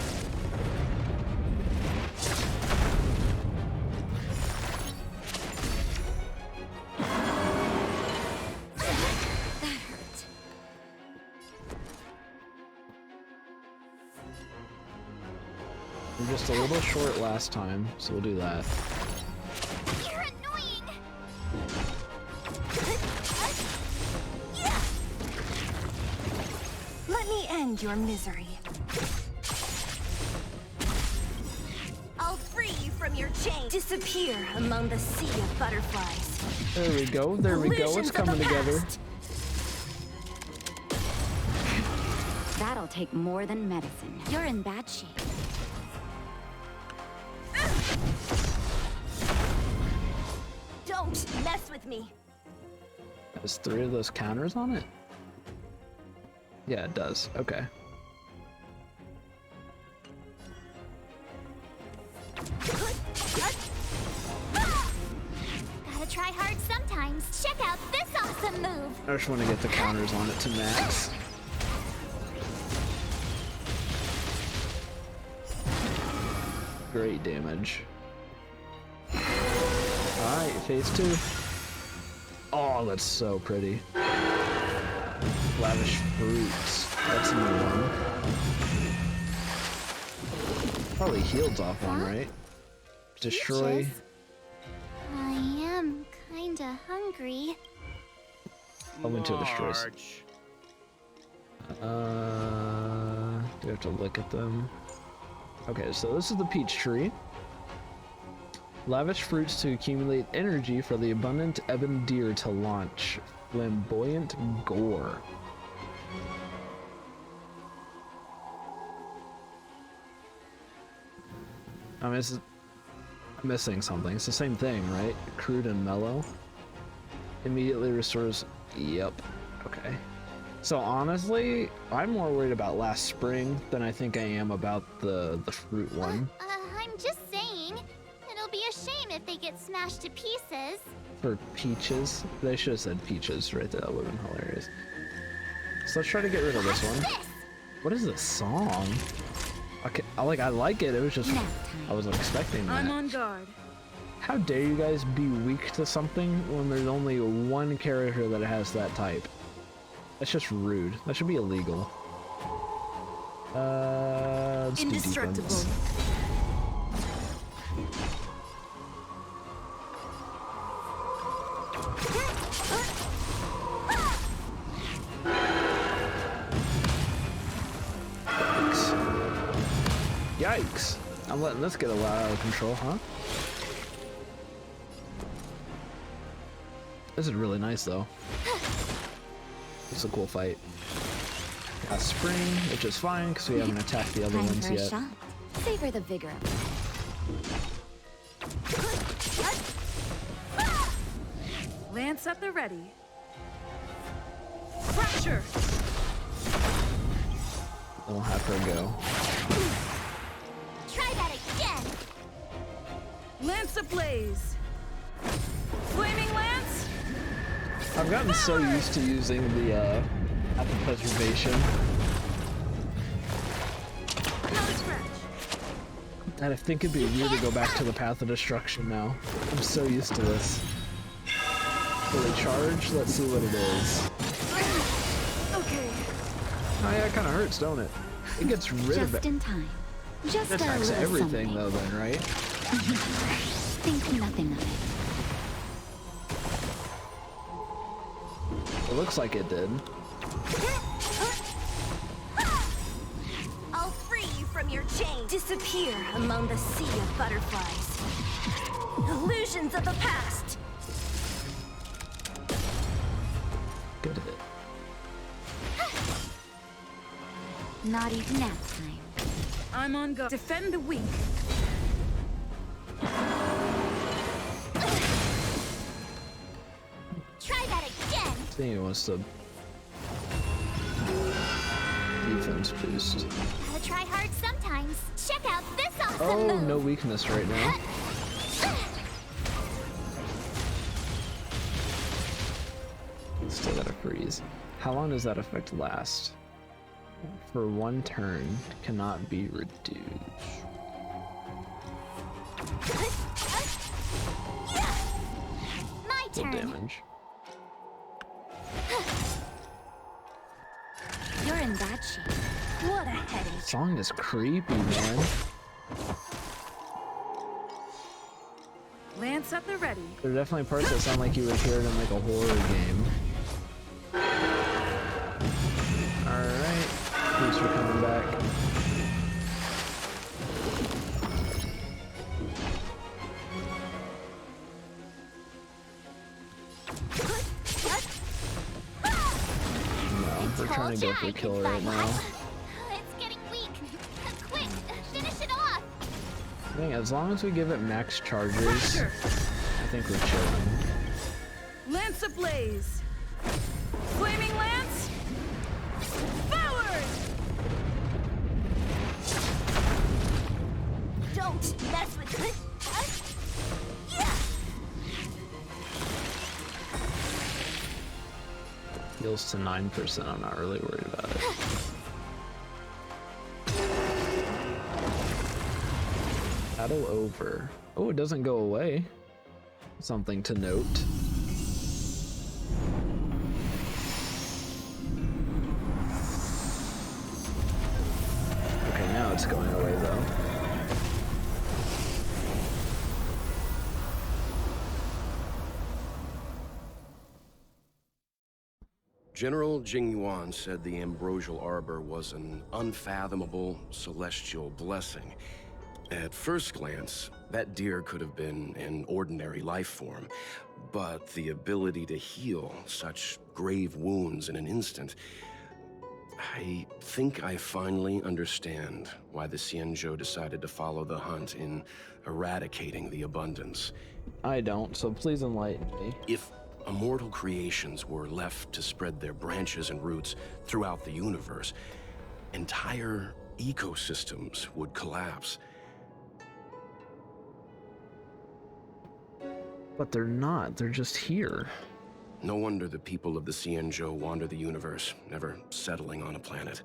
Speaker 2: That hurt.
Speaker 1: We're just a little short last time, so we'll do that.
Speaker 3: You're annoying.
Speaker 5: Let me end your misery.
Speaker 3: I'll free you from your chains.
Speaker 5: Disappear among the sea of butterflies.
Speaker 1: There we go. There we go. It's coming together.
Speaker 16: That'll take more than medicine. You're in bad shape.
Speaker 5: Don't mess with me.
Speaker 1: Has 3 of those counters on it? Yeah, it does. Okay.
Speaker 3: Gotta try hard sometimes. Check out this awesome move.
Speaker 1: I just want to get the counters on it to max. Great damage. Alright, phase 2. Oh, that's so pretty. Lavish fruits. That's a new one. Probably heals off one, right? Destroy.
Speaker 3: Peaches? I am kinda hungry.
Speaker 1: I went to destroy. Do we have to look at them? Okay, so this is the peach tree. Lavish fruits to accumulate energy for the abundant Ebon Deer to launch. Flamboyant gore. I mean, I'm missing something. It's the same thing, right? Crude and mellow. Immediately restores. Yep. Okay. So honestly, I'm more worried about last spring than I think I am about the fruit one.
Speaker 3: I'm just saying. It'll be a shame if they get smashed to pieces.
Speaker 1: For peaches? They should have said peaches right there. That would have been hilarious. So let's try to get rid of this one. What is this song? Okay, I like it. It was just I wasn't expecting that.
Speaker 6: I'm on guard.
Speaker 1: How dare you guys be weak to something when there's only one character that has that type? That's just rude. That should be illegal. Let's do defense. Yikes! I'm letting this get a lot out of control, huh? This is really nice, though. It's a cool fight. Got spring, which is fine because we haven't attacked the other ones yet.
Speaker 16: Savor the vigor of it.
Speaker 6: Lance at the ready. Fracture.
Speaker 1: We'll have her go.
Speaker 3: Try that again.
Speaker 6: Lance ablaze. Flaming lance.
Speaker 1: I've gotten so used to using the apple preservation that I think it'd be weird to go back to the path of destruction now. I'm so used to this. Fully charged. Let's see what it is.
Speaker 6: Okay.
Speaker 1: Oh yeah, it kind of hurts, don't it? It gets rid of it.
Speaker 16: Just in time. Just
Speaker 1: It attacks everything though, then, right?
Speaker 16: Think nothing of it.
Speaker 1: It looks like it did.
Speaker 5: I'll free you from your chain. Disappear among the sea of butterflies. Illusions of the past.
Speaker 1: Good at it.
Speaker 16: Not even nap time.
Speaker 6: I'm on guard. Defend the weak.
Speaker 3: Try that again.
Speaker 1: I think it wants to defense boost.
Speaker 3: Gotta try hard sometimes. Check out this awesome
Speaker 1: Oh,
Speaker 3: move.
Speaker 1: no weakness right now. Still gotta freeze. How long does that effect last? For 1 turn, cannot be reduced.
Speaker 3: My
Speaker 1: Full
Speaker 3: turn.
Speaker 1: damage.
Speaker 16: You're in bad shape.
Speaker 5: What a headache.
Speaker 1: Song is creepy, man.
Speaker 6: Lance at the ready.
Speaker 1: There are definitely parts that sound like you would hear it in like a horror game. Alright. Thanks for coming back. trying to go for kill right now.
Speaker 3: It's getting weak. Quick, finish it off.
Speaker 1: I think as long as we give it max charges, I think we're chilling.
Speaker 6: Lance ablaze! Flaming lance! Forward!
Speaker 2: Don't mess with it.
Speaker 1: Heals to 9%. I'm not really worried about it. Battle over. Oh, it doesn't go away. Something to note. Okay, now it's going away though.
Speaker 8: General Jing Yuan said the ambrosial arbor was an unfathomable celestial blessing. At first glance, that deer could have been an ordinary life form, but the ability to heal such grave wounds in an instant... I think I finally understand why the Xianzhou decided to follow the hunt in eradicating the abundance.
Speaker 1: I don't, so please enlighten me.
Speaker 8: If immortal creations were left to spread their branches and roots throughout the universe, entire ecosystems would collapse.
Speaker 1: But they're not, they're just here.
Speaker 8: No wonder the people of the Xianzhou wander the universe, never settling on a planet.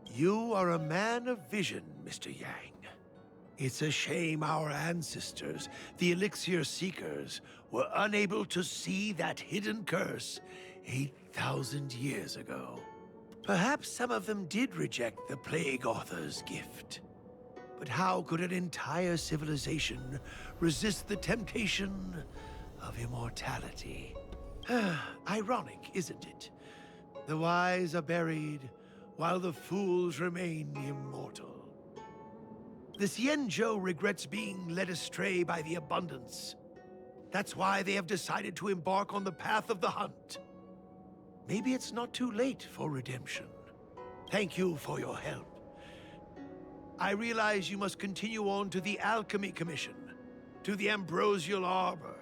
Speaker 4: You are a man of vision, Mr. Yang. It's a shame our ancestors, the Elixir Seekers, were unable to see that hidden curse 8,000 years ago. Perhaps some of them did reject the Plague Author's gift. But how could an entire civilization resist the temptation of immortality? Ironic, isn't it? The wise are buried, while the fools remain immortal. The Xianzhou regrets being led astray by the abundance. That's why they have decided to embark on the path of the hunt. Maybe it's not too late for redemption. Thank you for your help. I realize you must continue on to the Alchemy Commission, to the Ambrosial Arbor.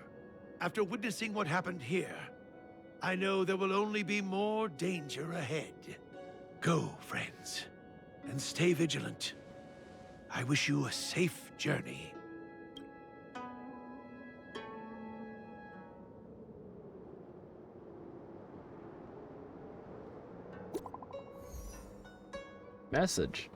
Speaker 4: After witnessing what happened here, I know there will only be more danger ahead. Go, friends, and stay vigilant. I wish you a safe journey.
Speaker 1: Message.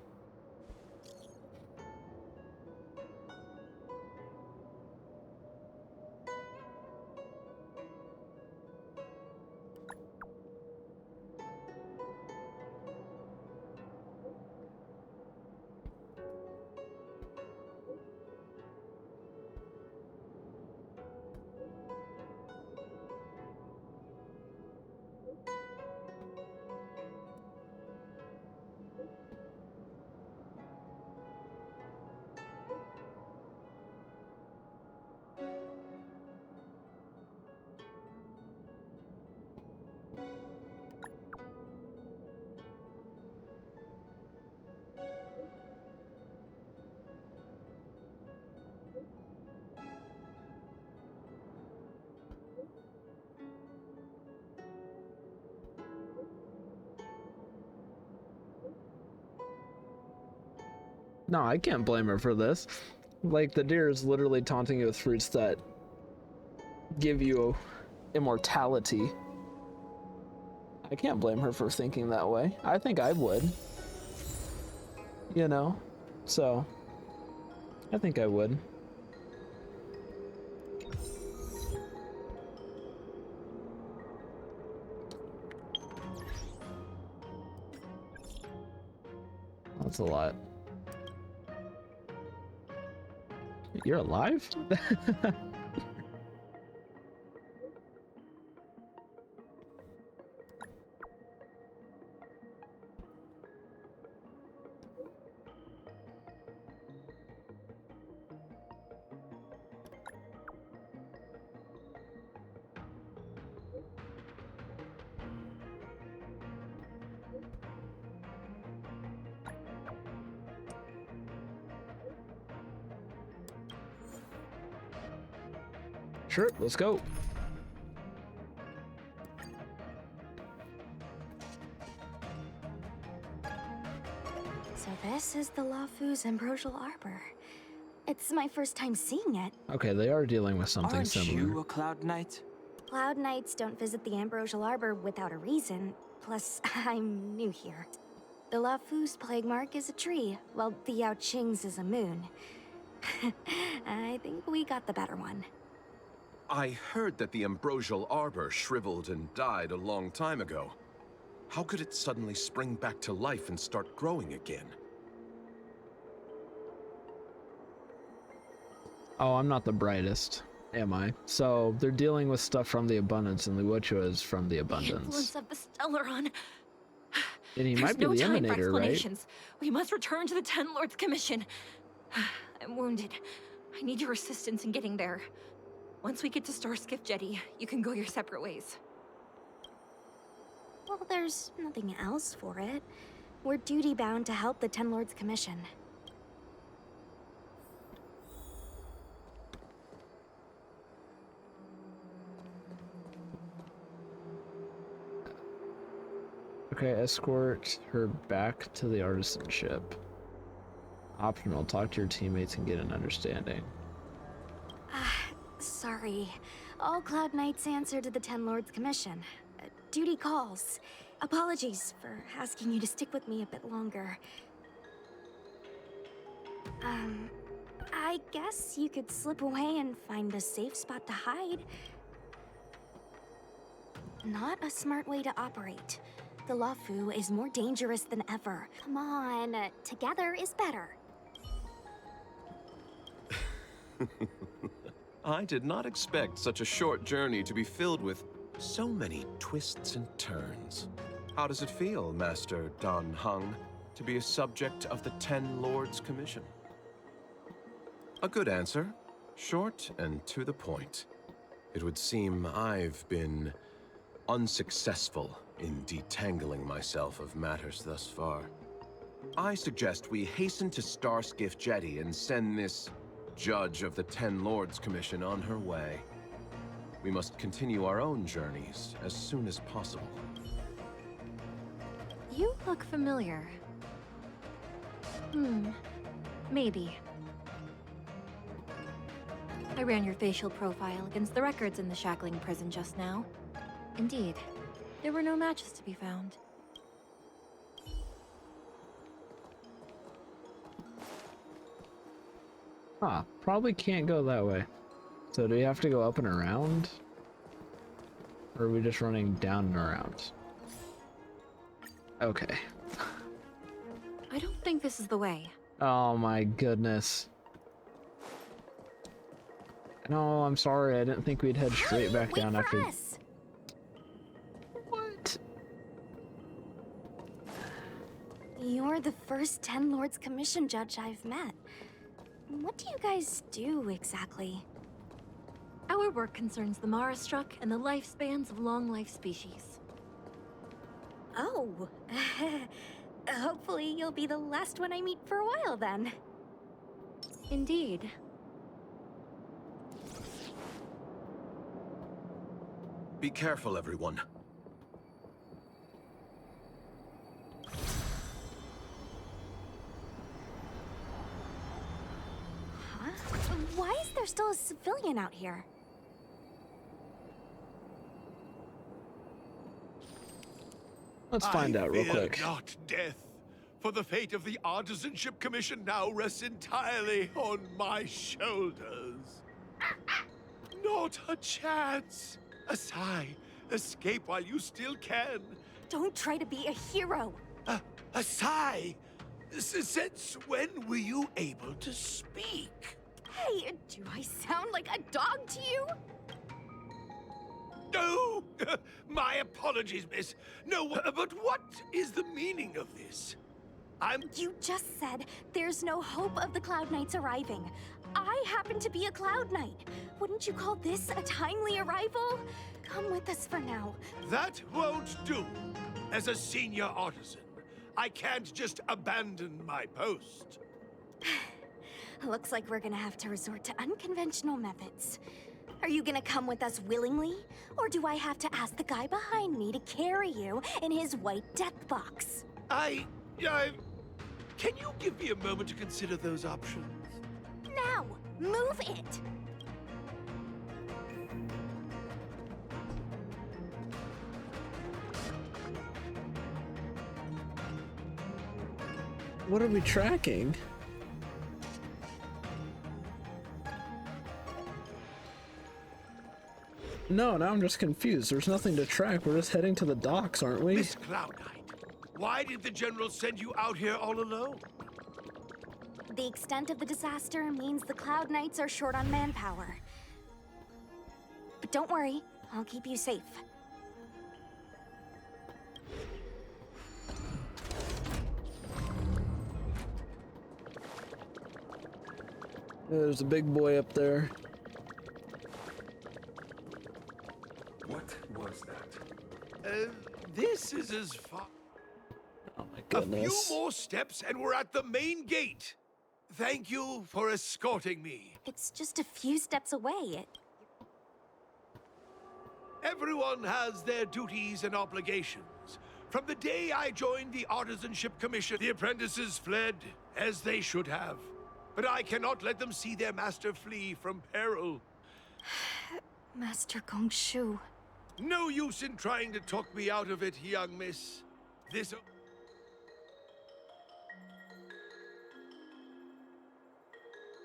Speaker 1: No, I can't blame her for this. Like, the deer is literally taunting you with fruits that give you immortality. I can't blame her for thinking that way. I think I would. You know? So, I think I would. That's a lot. You're alive? Sure, let's go.
Speaker 5: So this is the Lafu's Ambrosial Arbor. It's my first time seeing it.
Speaker 1: Okay, they are dealing with something
Speaker 10: Aren't
Speaker 1: similar.
Speaker 10: you a Cloud Knight?
Speaker 5: Cloud Knights don't visit the Ambrosial Arbor without a reason. Plus, I'm new here. The Lafu's plague mark is a tree, while the Yao Qing's is a moon. I think we got the better one.
Speaker 17: I heard that the Ambrosial Arbor shriveled and died a long time ago. How could it suddenly spring back to life and start growing again?
Speaker 1: Oh, I'm not the brightest, am I? So they're dealing with stuff from the Abundance, and Luocha is from the
Speaker 13: The
Speaker 1: Abundance.
Speaker 13: influence of the Stellaron.
Speaker 1: And he
Speaker 13: There's
Speaker 1: might be
Speaker 13: no
Speaker 1: the
Speaker 13: time for
Speaker 1: Emanator, right?
Speaker 13: explanations. We must return to the Ten Lords Commission. I'm wounded. I need your assistance in getting there. Once we get to Starskiff Jetty, you can go your separate ways.
Speaker 5: Well, there's nothing else for it. We're duty-bound to help the Ten Lords Commission.
Speaker 1: Okay, escort her back to the artisan ship. Optional, talk to your teammates and get an understanding.
Speaker 5: Sorry. All Cloud Knights answer to the Ten Lords Commission. Duty calls. Apologies for asking you to stick with me a bit longer. I guess you could slip away and find a safe spot to hide. Not a smart way to operate. The Lafu is more dangerous than ever.
Speaker 3: Come on, together is better.
Speaker 17: I did not expect such a short journey to be filled with so many twists and turns. How does it feel, Master Dan Heng, to be a subject of the Ten Lords Commission? A good answer. Short and to the point. It would seem I've been unsuccessful in detangling myself of matters thus far. I suggest we hasten to Starskiff Jetty and send this Judge of the Ten Lords Commission on her way. We must continue our own journeys as soon as possible.
Speaker 13: You look familiar. Maybe. I ran your facial profile against the records in the shackling prison just now. Indeed, there were no matches to be found.
Speaker 1: Huh, probably can't go that way. So do we have to go up and around? Or are we just running down and around? Okay.
Speaker 13: I don't think this is the way.
Speaker 1: Oh my goodness. No, I'm sorry, I didn't think we'd head straight back down after... What?
Speaker 5: You're the first Ten Lords Commission judge I've met. What do you guys do exactly?
Speaker 13: Our work concerns the Marastruck and the lifespans of long-life species.
Speaker 5: Oh. Hopefully you'll be the last one I meet for a while then.
Speaker 13: Indeed.
Speaker 17: Be careful, everyone.
Speaker 5: Huh? Why is there still a civilian out here?
Speaker 1: Let's find out real
Speaker 4: fear
Speaker 1: quick.
Speaker 4: Not death, for the fate of the Artisanship Commission now rests entirely on my shoulders. Not a chance. A sigh. Escape while you still can.
Speaker 5: Don't try to be a hero.
Speaker 4: A sigh? Since when were you able to speak?
Speaker 5: Hey, do I sound like a dog to you?
Speaker 4: No! My apologies, miss. No, but what is the meaning of this?
Speaker 5: You just said there's no hope of the Cloud Knights arriving. I happen to be a Cloud Knight. Wouldn't you call this a timely arrival? Come with us for now.
Speaker 4: That won't do. As a senior artisan, I can't just abandon my post.
Speaker 5: Looks like we're gonna have to resort to unconventional methods. Are you gonna come with us willingly? Or do I have to ask the guy behind me to carry you in his white death box?
Speaker 4: Can you give me a moment to consider those options?
Speaker 5: Now, move it!
Speaker 1: What are we tracking? No, now I'm just confused. There's nothing to track. We're just heading to the docks, aren't we?
Speaker 4: Miss Cloud Knight, why did the General send you out here all alone?
Speaker 5: The extent of the disaster means the Cloud Knights are short on manpower. But don't worry, I'll keep you safe.
Speaker 1: There's a big boy up there.
Speaker 17: What was that?
Speaker 4: This is as far...
Speaker 1: Oh my
Speaker 4: A
Speaker 1: goodness.
Speaker 4: few more steps and we're at the main gate. Thank you for escorting me.
Speaker 5: It's just a few steps away.
Speaker 4: Everyone has their duties and obligations. From the day I joined the Artisanship Commission, the apprentices fled, as they should have. But I cannot let them see their master flee from peril.
Speaker 5: Master Gongshu.
Speaker 4: No use in trying to talk me out of it, young miss. This...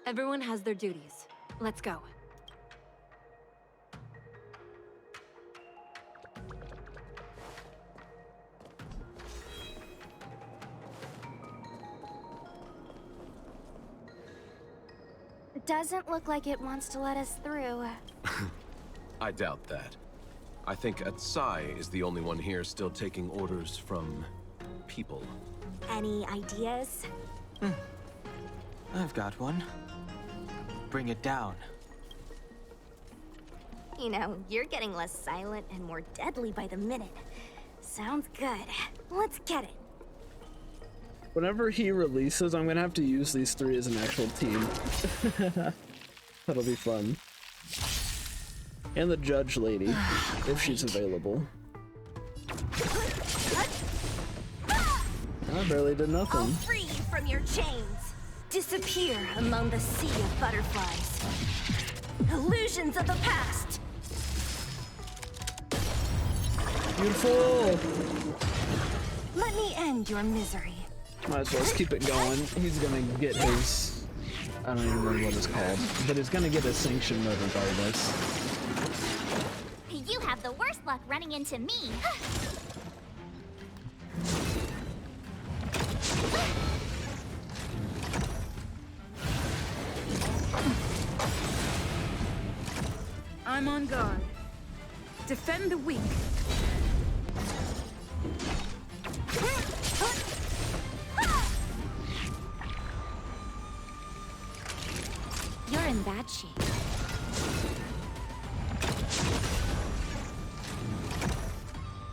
Speaker 13: Everyone has their duties. Let's go.
Speaker 5: Doesn't look like it wants to let us through.
Speaker 17: I doubt that. I think Atsai is the only one here still taking orders from people.
Speaker 5: Any ideas?
Speaker 10: I've got one. Bring it down.
Speaker 5: You know, you're getting less silent and more deadly by the minute. Sounds good. Let's get it.
Speaker 1: Whenever he releases, I'm gonna have to use these three as an actual team. That'll be fun. And the judge lady, if she's available. I barely did nothing.
Speaker 5: I'll free you from your chains. Disappear among the sea of butterflies. Illusions of the past.
Speaker 1: Beautiful!
Speaker 5: Let me end your misery.
Speaker 1: Might as well just keep it going. He's gonna get his... I don't even remember what it's called. But he's gonna get his sanction mode regardless.
Speaker 3: You have the worst luck running into me.
Speaker 6: I'm on guard. Defend the weak.
Speaker 16: You're in bad shape.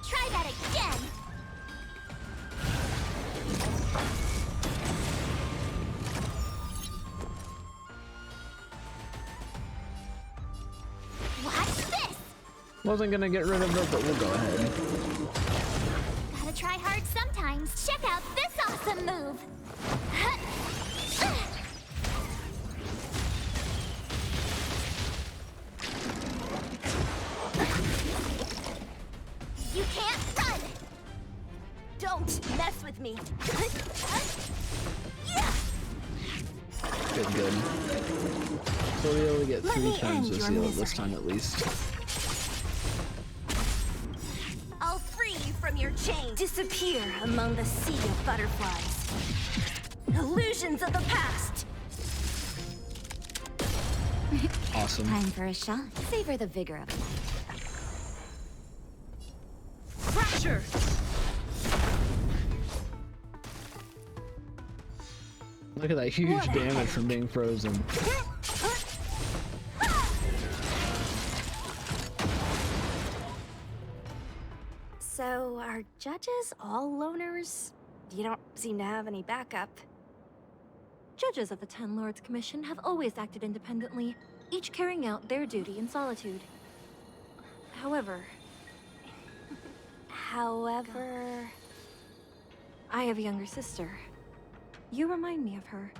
Speaker 3: Try that again. Watch this.
Speaker 1: Wasn't gonna get rid of her, but we'll go ahead.
Speaker 3: Gotta try hard sometimes. Check out this awesome move. You can't run.
Speaker 5: Don't mess with me.
Speaker 1: Good, good. So we only get
Speaker 5: Let
Speaker 1: 3
Speaker 5: me
Speaker 1: times
Speaker 5: end
Speaker 1: this
Speaker 5: your
Speaker 1: heal this
Speaker 5: misery.
Speaker 1: time at least.
Speaker 5: I'll free you from your chains. Disappear among the sea of butterflies. Illusions of the past.
Speaker 1: Awesome.
Speaker 16: Time for a shot. Savor the vigor of life.
Speaker 6: Fracture!
Speaker 1: Look at that huge damage from being frozen.
Speaker 5: So, are judges all loners? You don't seem to have any backup.
Speaker 13: Judges of the Ten Lords Commission have always acted independently. each carrying out their duty in solitude. However, I have a younger sister. You remind me of her.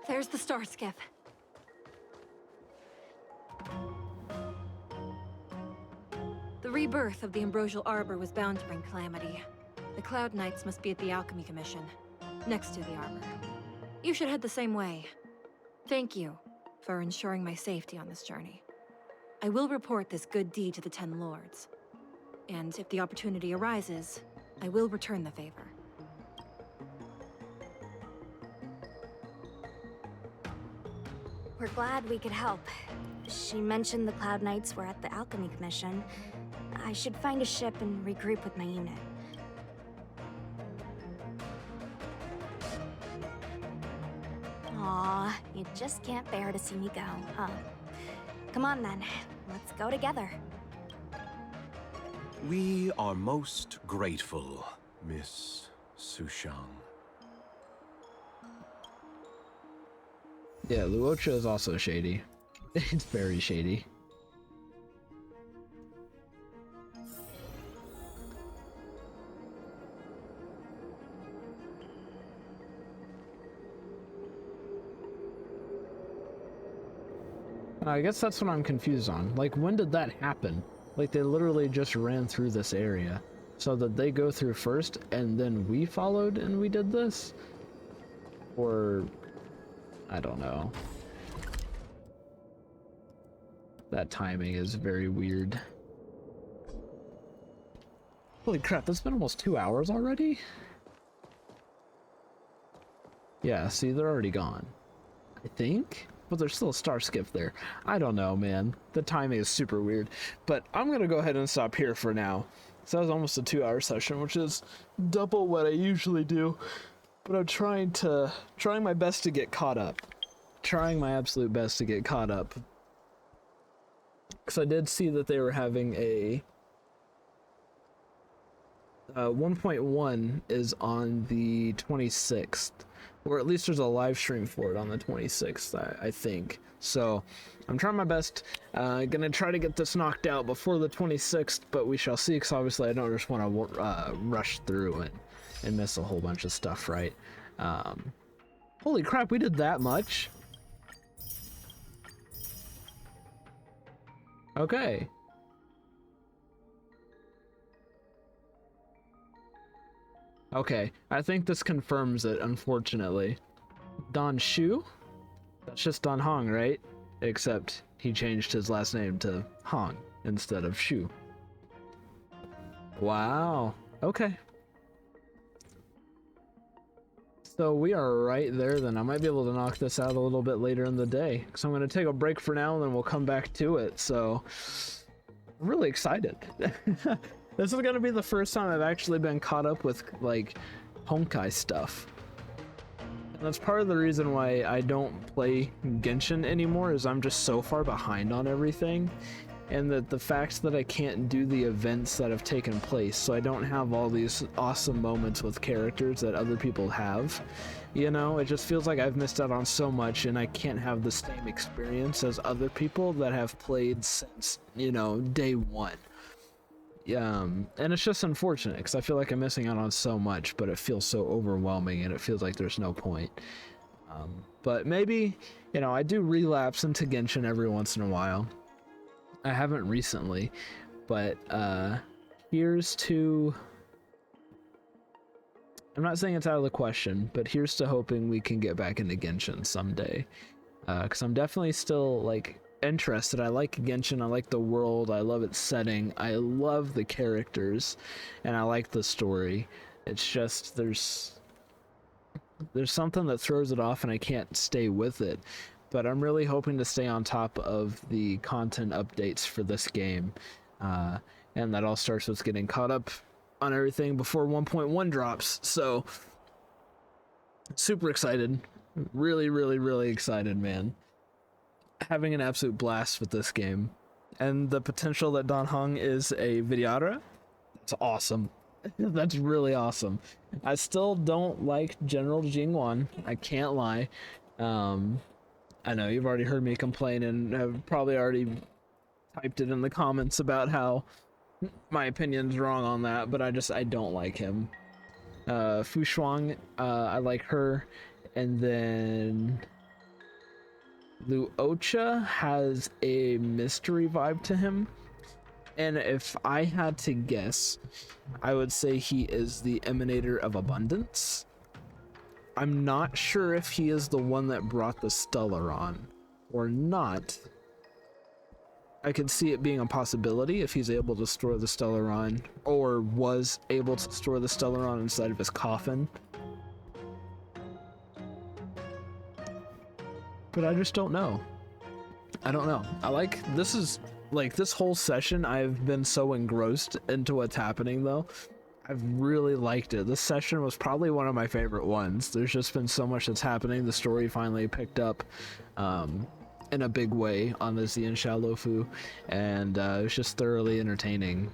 Speaker 13: There's the star skiff. The rebirth of the Ambrosial Arbor was bound to bring calamity. The Cloud Knights must be at the Alchemy Commission, next to the Arbor. You should head the same way. Thank you for ensuring my safety on this journey. I will report this good deed to the Ten Lords. And if the opportunity arises, I will return the favor.
Speaker 5: We're glad we could help. She mentioned the Cloud Knights were at the Alchemy Commission. I should find a ship and regroup with my unit. Aw, you just can't bear to see me go, huh? Come on then, let's go together.
Speaker 11: We are most grateful, Miss Sushang.
Speaker 1: Yeah, Luocha is also shady. It's very shady. I guess that's what I'm confused on. Like, when did that happen? Like, they literally just ran through this area. So did they go through first, and then we followed and we did this? Or... I don't know. That timing is very weird. Holy crap, it's been almost 2 hours already? Yeah, see, they're already gone. I think? But there's still a star skip there. I don't know, man. The timing is super weird. But I'm gonna go ahead and stop here for now. So that was almost a 2-hour session, which is double what I usually do. But I'm trying my best to get caught up. Trying my absolute best to get caught up. Because I did see that they were having a 1.1 is on the 26th. Or at least there's a live stream for it on the 26th, I think. So I'm trying my best. Gonna try to get this knocked out before the 26th, but we shall see, because obviously I don't just want to rush through it and miss a whole bunch of stuff, right? Holy crap, we did that much? Okay. Okay, I think this confirms it, unfortunately. Don Shu? That's just Don Hong, right? Except he changed his last name to Hong instead of Shu. Wow. Okay. So we are right there then. I might be able to knock this out a little bit later in the day. So I'm going to take a break for now and then we'll come back to it. So I'm really excited. This is going to be the first time I've actually been caught up with, like, Honkai stuff. And that's part of the reason why I don't play Genshin anymore, is I'm just so far behind on everything. And that the fact that I can't do the events that have taken place, so I don't have all these awesome moments with characters that other people have. You know, it just feels like I've missed out on so much and I can't have the same experience as other people that have played since, you know, day one. And it's just unfortunate because I feel like I'm missing out on so much, but it feels so overwhelming and it feels like there's no point. But maybe, you know, I do relapse into Genshin every once in a while. I haven't recently, but here's to... I'm not saying it's out of the question, but here's to hoping we can get back into Genshin someday. Because I'm definitely still, like, interested. I like Genshin, I like the world, I love its setting, I love the characters, and I like the story. It's just there's something that throws it off and I can't stay with it. But I'm really hoping to stay on top of the content updates for this game. And that all starts with getting caught up on everything before 1.1 drops. So super excited. Really, really, really excited, man. Having an absolute blast with this game. and the potential that Dan Heng is a Vidyadhara, it's awesome. That's really awesome. I still don't like General Jingwan. I can't lie. I know you've already heard me complain and have probably already typed it in the comments about how my opinion's wrong on that, but I don't like him. Fu Shuang, I like her, and then Lu Ocha has a mystery vibe to him, and if I had to guess, I would say he is the emanator of abundance. I'm not sure if he is the one that brought the Stellaron or not. I could see it being a possibility if he's able to store the Stellaron, or was able to store the Stellaron inside of his coffin. But I just don't know. I don't know. This whole session, I've been so engrossed into what's happening though. I've really liked it. This session was probably one of my favorite ones. There's just been so much that's happening. The story finally picked up in a big way on the Xian Xiaolufu, and it was just thoroughly entertaining.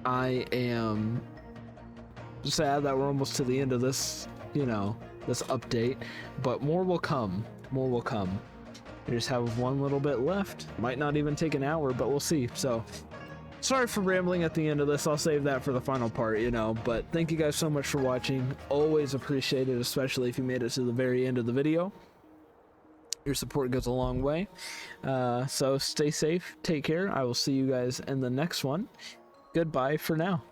Speaker 1: I am sad that we're almost to the end of this, this update, but more will come. More will come. We just have one little bit left. Might not even take an hour, but we'll see. So, sorry for rambling at the end of this. I'll save that for the final part, but thank you guys so much for watching. Always appreciate it, especially if you made it to the very end of the video. Your support goes a long way. So stay safe, take care. I will see you guys in the next one. Goodbye for now.